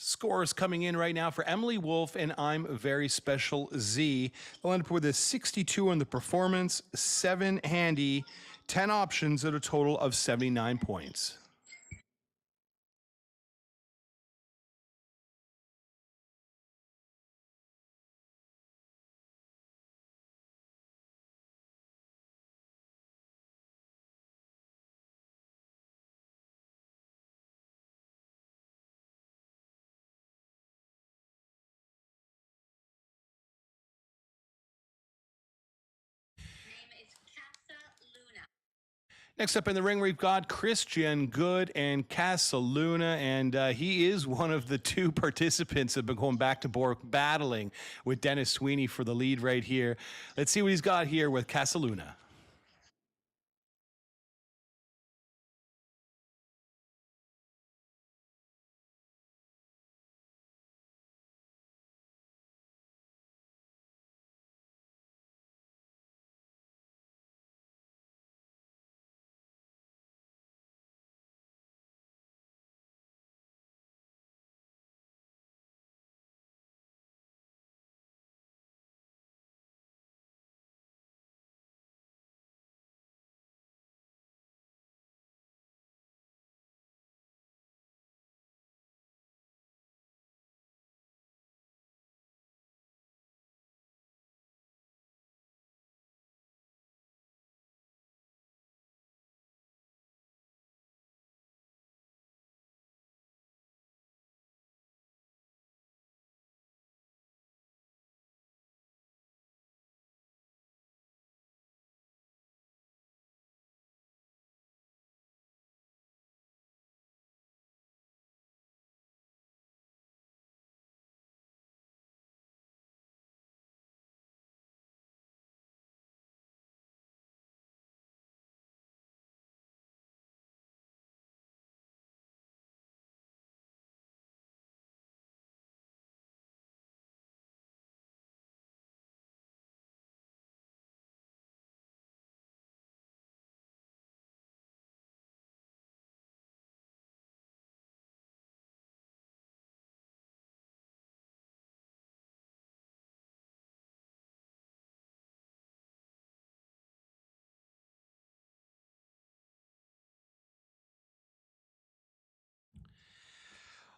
Scores coming in right now for Emily Wolf and I'm Very Special Z. I'll end up with a 62 on the performance, 7 handy, 10 options at a total of 79 points. Next up in the ring, we've got Christian Good and Casaluna, and he is one of the two participants that have been going back to back battling with Dennis Sweeney for the lead right here. Let's see what he's got here with Casaluna.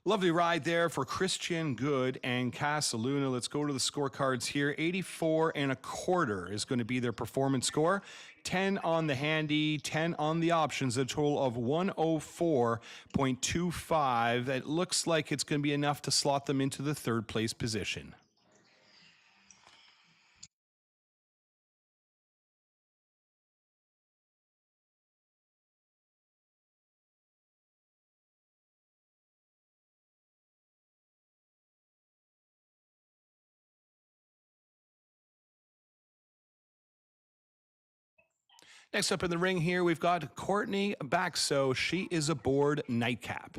Lovely ride there for Christian Good and Casaluna. Let's go to the scorecards here. 84 and a quarter is going to be their performance score. 10 on the handy, 10 on the options, a total of 104.25. It looks like it's going to be enough to slot them into the third place position. Next up in the ring here, we've got Courtney Baxo. She is aboard Nightcap.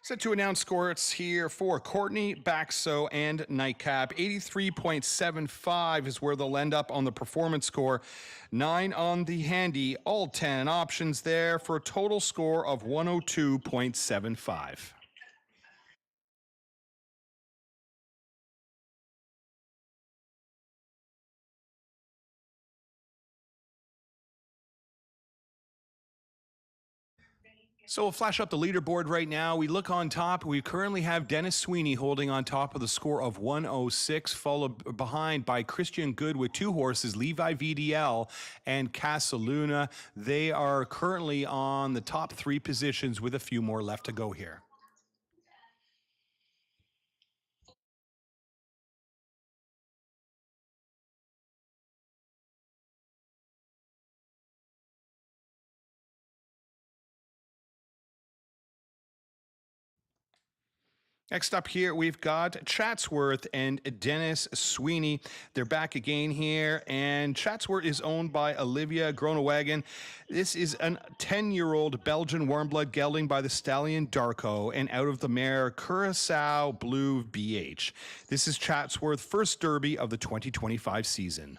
Set to announce scores here for Courtney, Baxo, and Nightcap. 83.75 is where they'll end up on the performance score. 9 on the handy, all 10 options there for a total score of 102.75. So we'll flash up the leaderboard right now. We look on top. We currently have Dennis Sweeney holding on top with a score of 106, followed behind by Christian Good with 2 horses, Levi VDL and Casaluna. They are currently on the top 3 positions with a few more left to go here. Next up here, we've got Chatsworth and Dennis Sweeney. They're back again here, and Chatsworth is owned by Olivia Groenewagen. This is a 10-year-old Belgian warmblood gelding by the stallion Darko, and out of the mare Curacao Blue BH. This is Chatsworth's first Derby of the 2025 season.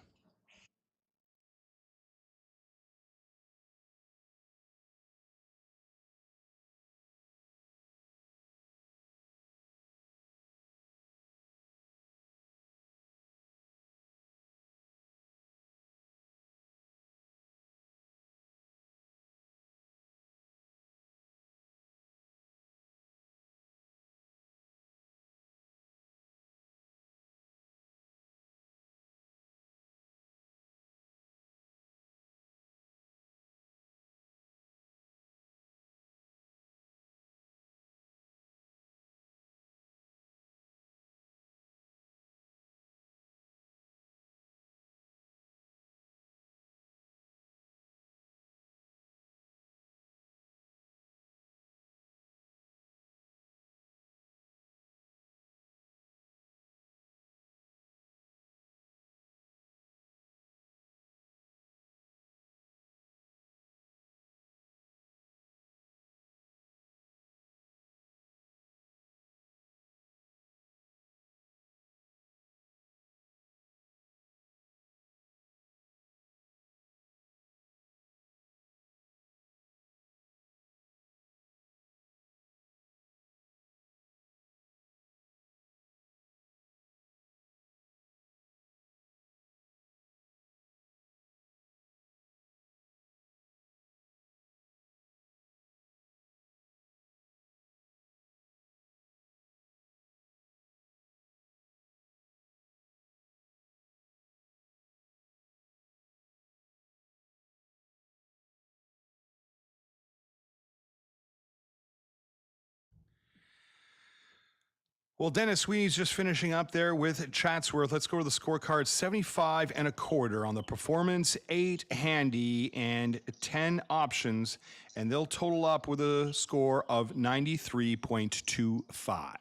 Well, Dennis Sweeney's just finishing up there with Chatsworth. Let's go to the scorecard. 75 and a quarter on the performance, 8 handy, and 10 options, and they'll total up with a score of 93.25.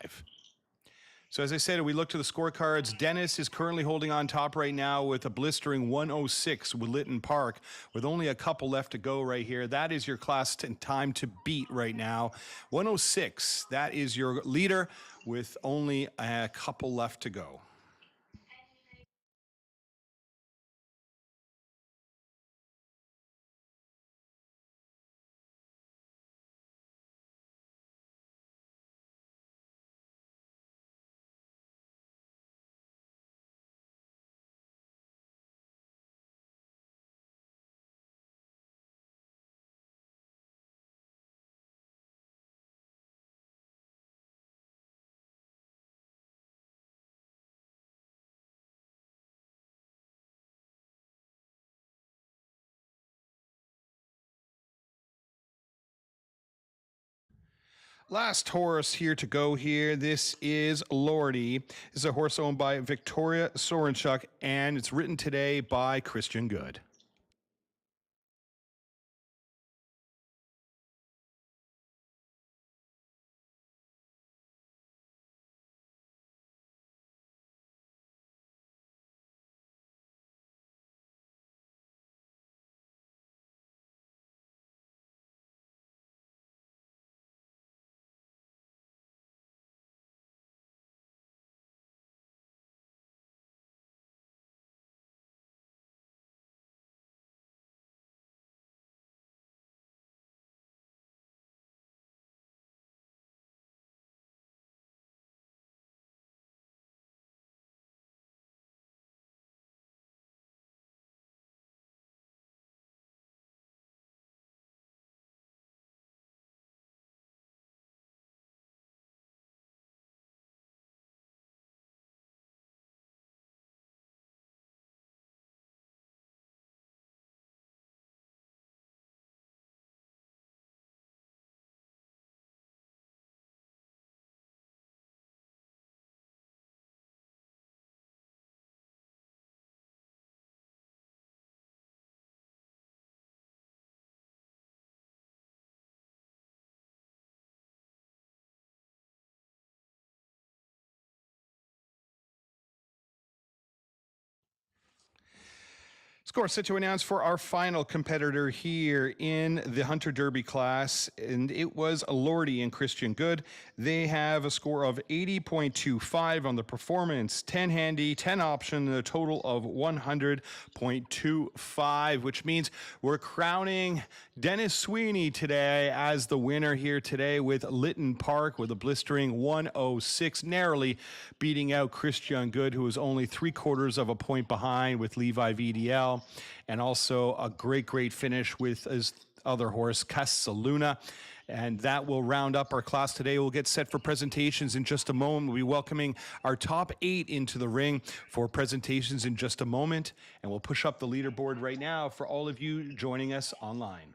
So as I said, we look to the scorecards. Dennis is currently holding on top right now with a blistering 106 with Lytton Park, with only a couple left to go right here. That is your class time to beat right now. 106, that is your leader with only a couple left to go. Last horse here to go here. This is Lordy. This is a horse owned by Victoria Sorenchuk, and it's written today by Christian Good. Score set to announce for our final competitor here in the Hunter Derby class, and it was Lordy and Christian Good. They have a score of 80.25 on the performance, 10 handy, 10 option, a total of 100.25, which means we're crowning Dennis Sweeney today as the winner here today with Lytton Park with a blistering 106, narrowly beating out Christian Good, who was only 3/4 of a point behind with Levi VDL, and also a great finish with his other horse, Casaluna. And that will round up our class today. We'll get set for presentations in just a moment. We'll be welcoming our top 8 into the ring for presentations in just a moment. And we'll push up the leaderboard right now for all of you joining us online.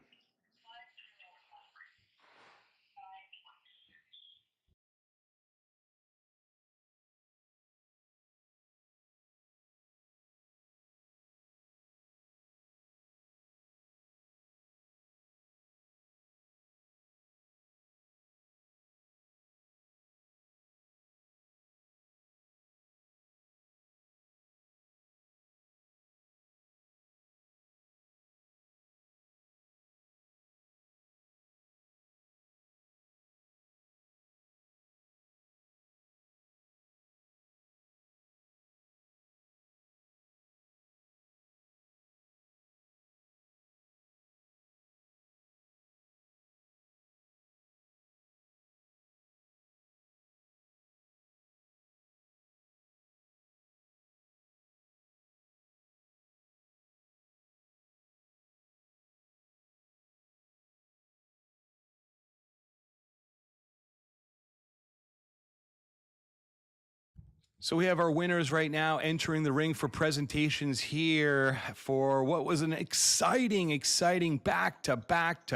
So we have our winners right now entering the ring for presentations here for what was an exciting back-to-back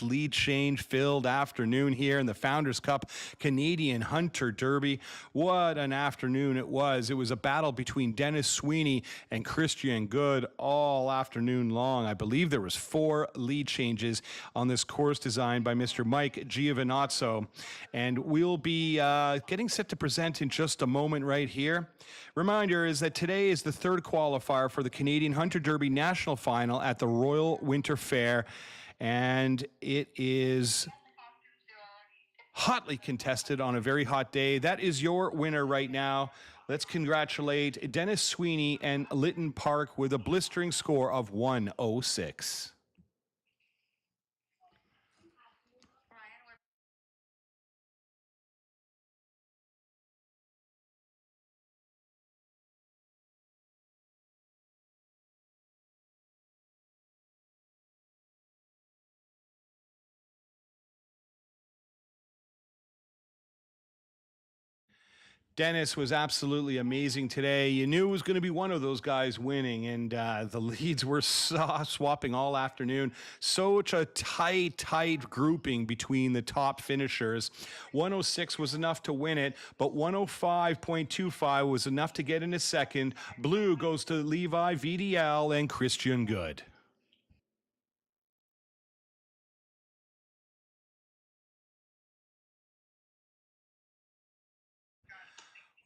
lead change filled afternoon here in the Founders Cup Canadian Hunter Derby. What an afternoon it was. It was a battle between Dennis Sweeney and Christian Good all afternoon long. I believe there was 4 lead changes on this course designed by Mr. Mike Giovinazzo. And we'll be getting set to present in just a moment right here. Reminder is that today is the 3rd qualifier for the Canadian Hunter Derby National Final at the Royal Winter Fair, and it is hotly contested on a very hot day. That is your winner right now. Let's congratulate Dennis Sweeney and Lytton Park with a blistering score of 106. Dennis was absolutely amazing today. You knew it was going to be one of those guys winning, and the leads were swapping all afternoon. Such a tight grouping between the top finishers. 106 was enough to win it, but 105.25 was enough to get into second. Blue goes to Levi VDL and Christian Good.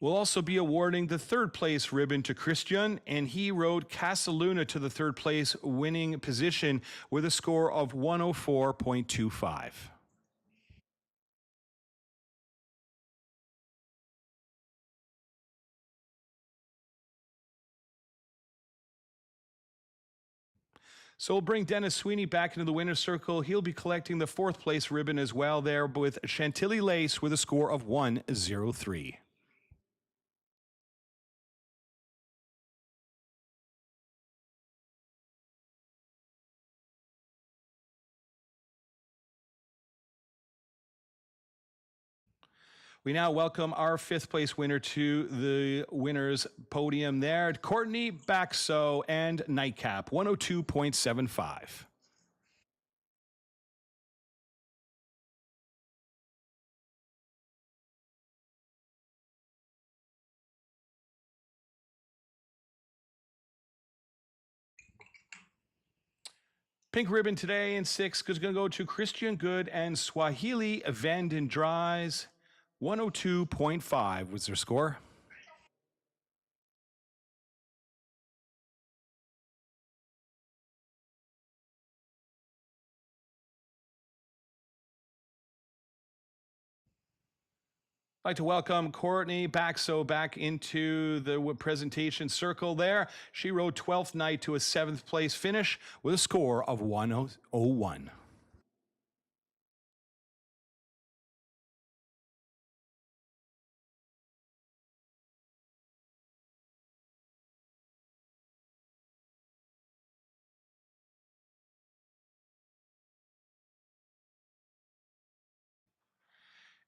We'll also be awarding the 3rd place ribbon to Christian, and he rode Casaluna to the 3rd place winning position with a score of 104.25. So we'll bring Dennis Sweeney back into the winner's circle. He'll be collecting the 4th place ribbon as well there with Chantilly Lace with a score of 103. We now welcome our 5th place winner to the winner's podium there, Courtney Baxo and Nightcap, 102.75. Pink ribbon today in 6 is going to go to Christian Good and Swahili Vanden Dries. 102.5 was their score. I'd like to welcome Courtney Baxo back into the presentation circle there. She rode 12th night to a 7th place finish with a score of 101.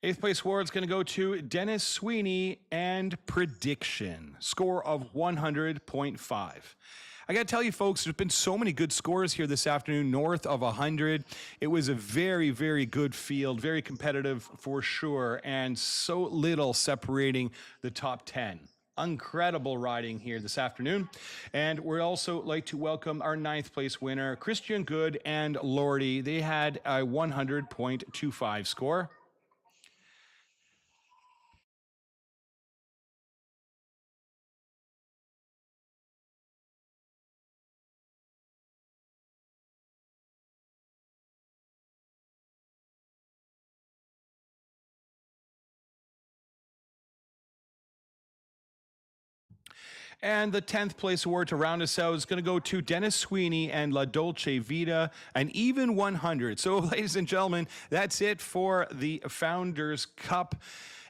Eighth place award is going to go to Dennis Sweeney and Prediction, score of 100.5. I got to tell you, folks, there's been so many good scores here this afternoon, north of 100. It was a very, very good field, very competitive for sure, and so little separating the top 10. Incredible riding here this afternoon. And we'd also like to welcome our 9th place winner, Christian Good and Lordy. They had a 100.25 score. And the 10th place award to round us out is going to go to Dennis Sweeney and La Dolce Vita, an even 100. So, ladies and gentlemen, that's it for the Founders Cup.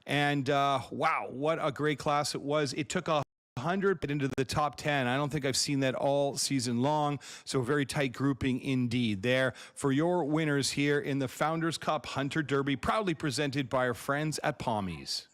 And wow, what a great class it was. It took 100 into the top 10. I don't think I've seen that all season long. So very tight grouping indeed there for your winners here in the Founders Cup Hunter Derby, proudly presented by our friends at Pommies.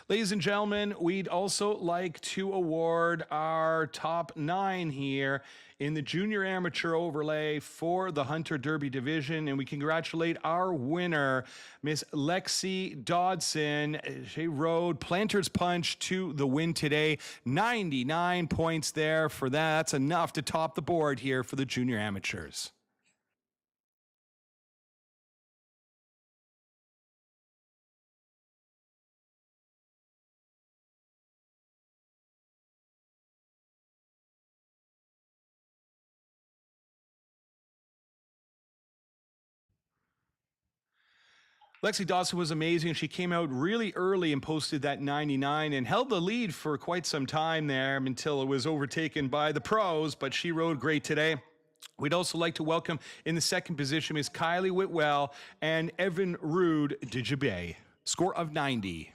Ladies and gentlemen, we'd also like to award our top 9 here in the junior amateur overlay for the Hunter Derby division. And we congratulate our winner, Miss Lexi Dodson. She rode Planter's Punch to the win today. 99 points there for that. That's enough to top the board here for the junior amateurs. Lexi Dawson was amazing. She came out really early and posted that 99 and held the lead for quite some time there until it was overtaken by the pros, but she rode great today. We'd also like to welcome in the second position Ms. Kylie Whitwell and Evan Rude Digibe. Score of 90.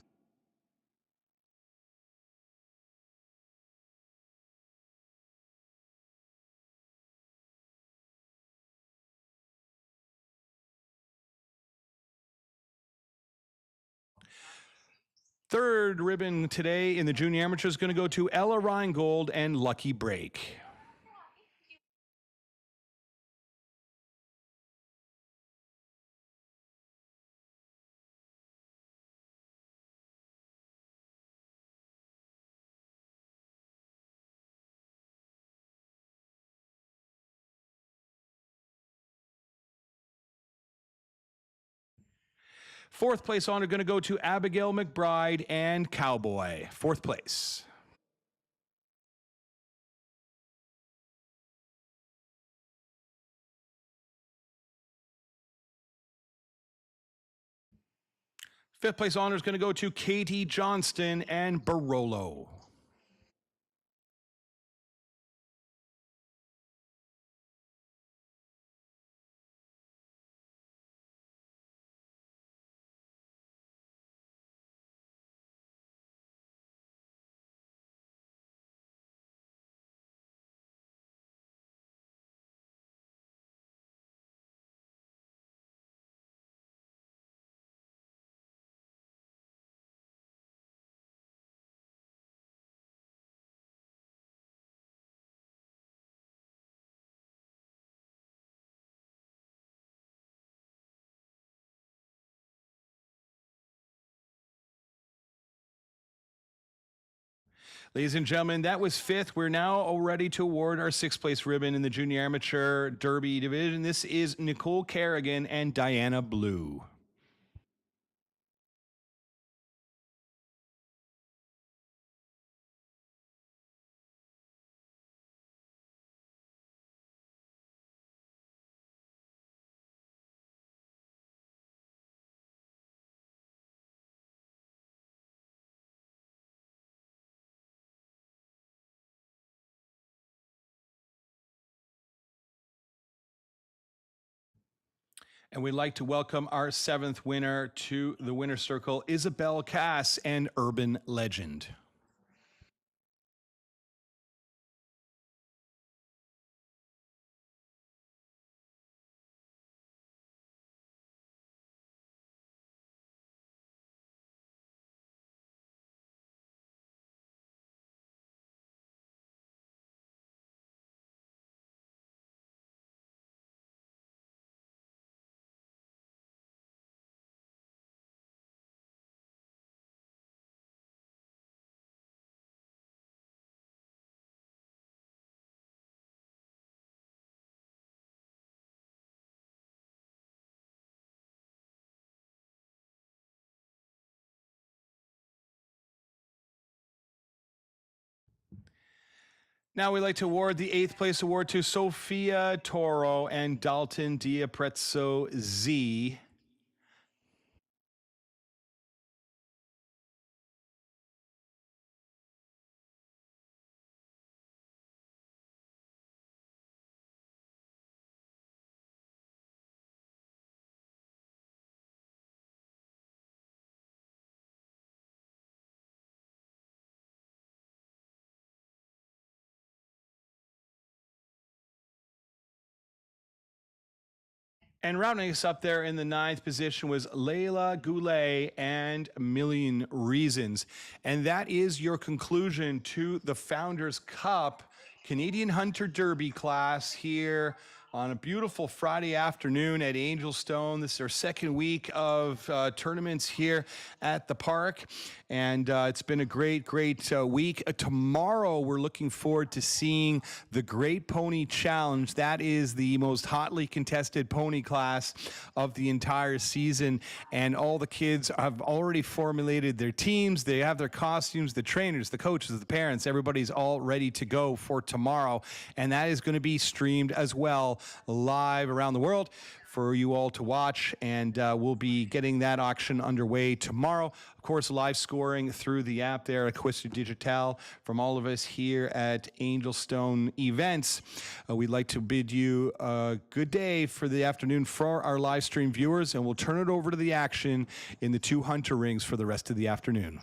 Third ribbon today in the junior amateur is going to go to Ella Reingold and Lucky Break. Fourth place honor going to go to Abigail McBride and Cowboy. Fourth place. Fifth place honor is going to go to Katie Johnston and Barolo. Ladies and gentlemen, that was fifth. We're now all ready to award our sixth place ribbon in the Junior Amateur Derby division. This is Nicole Kerrigan and Diana Blue. And we'd like to welcome our seventh winner to the winner's circle, Isabel Cass and Urban Legend. Now we'd like to award the eighth place award to Sophia Toro and Dalton Diaprezzo Z. And rounding us up there in the ninth position was Layla Goulet and A Million Reasons. And that is your conclusion to the Founders Cup Canadian Hunter Derby class here on a beautiful Friday afternoon at Angelstone. This is our second week of tournaments here at the park. And it's been a great week. Tomorrow, we're looking forward to seeing the Great Pony Challenge. That is the most hotly contested pony class of the entire season. And all the kids have already formulated their teams. They have their costumes, the trainers, the coaches, the parents. Everybody's all ready to go for tomorrow. And that is going to be streamed as well live around the world for you all to watch, and we'll be getting that auction underway tomorrow. Of course, live scoring through the app there at Quista Digital from all of us here at Angelstone Events. We'd like to bid you a good day for the afternoon for our live stream viewers, and we'll turn it over to the action in the two Hunter rings for the rest of the afternoon.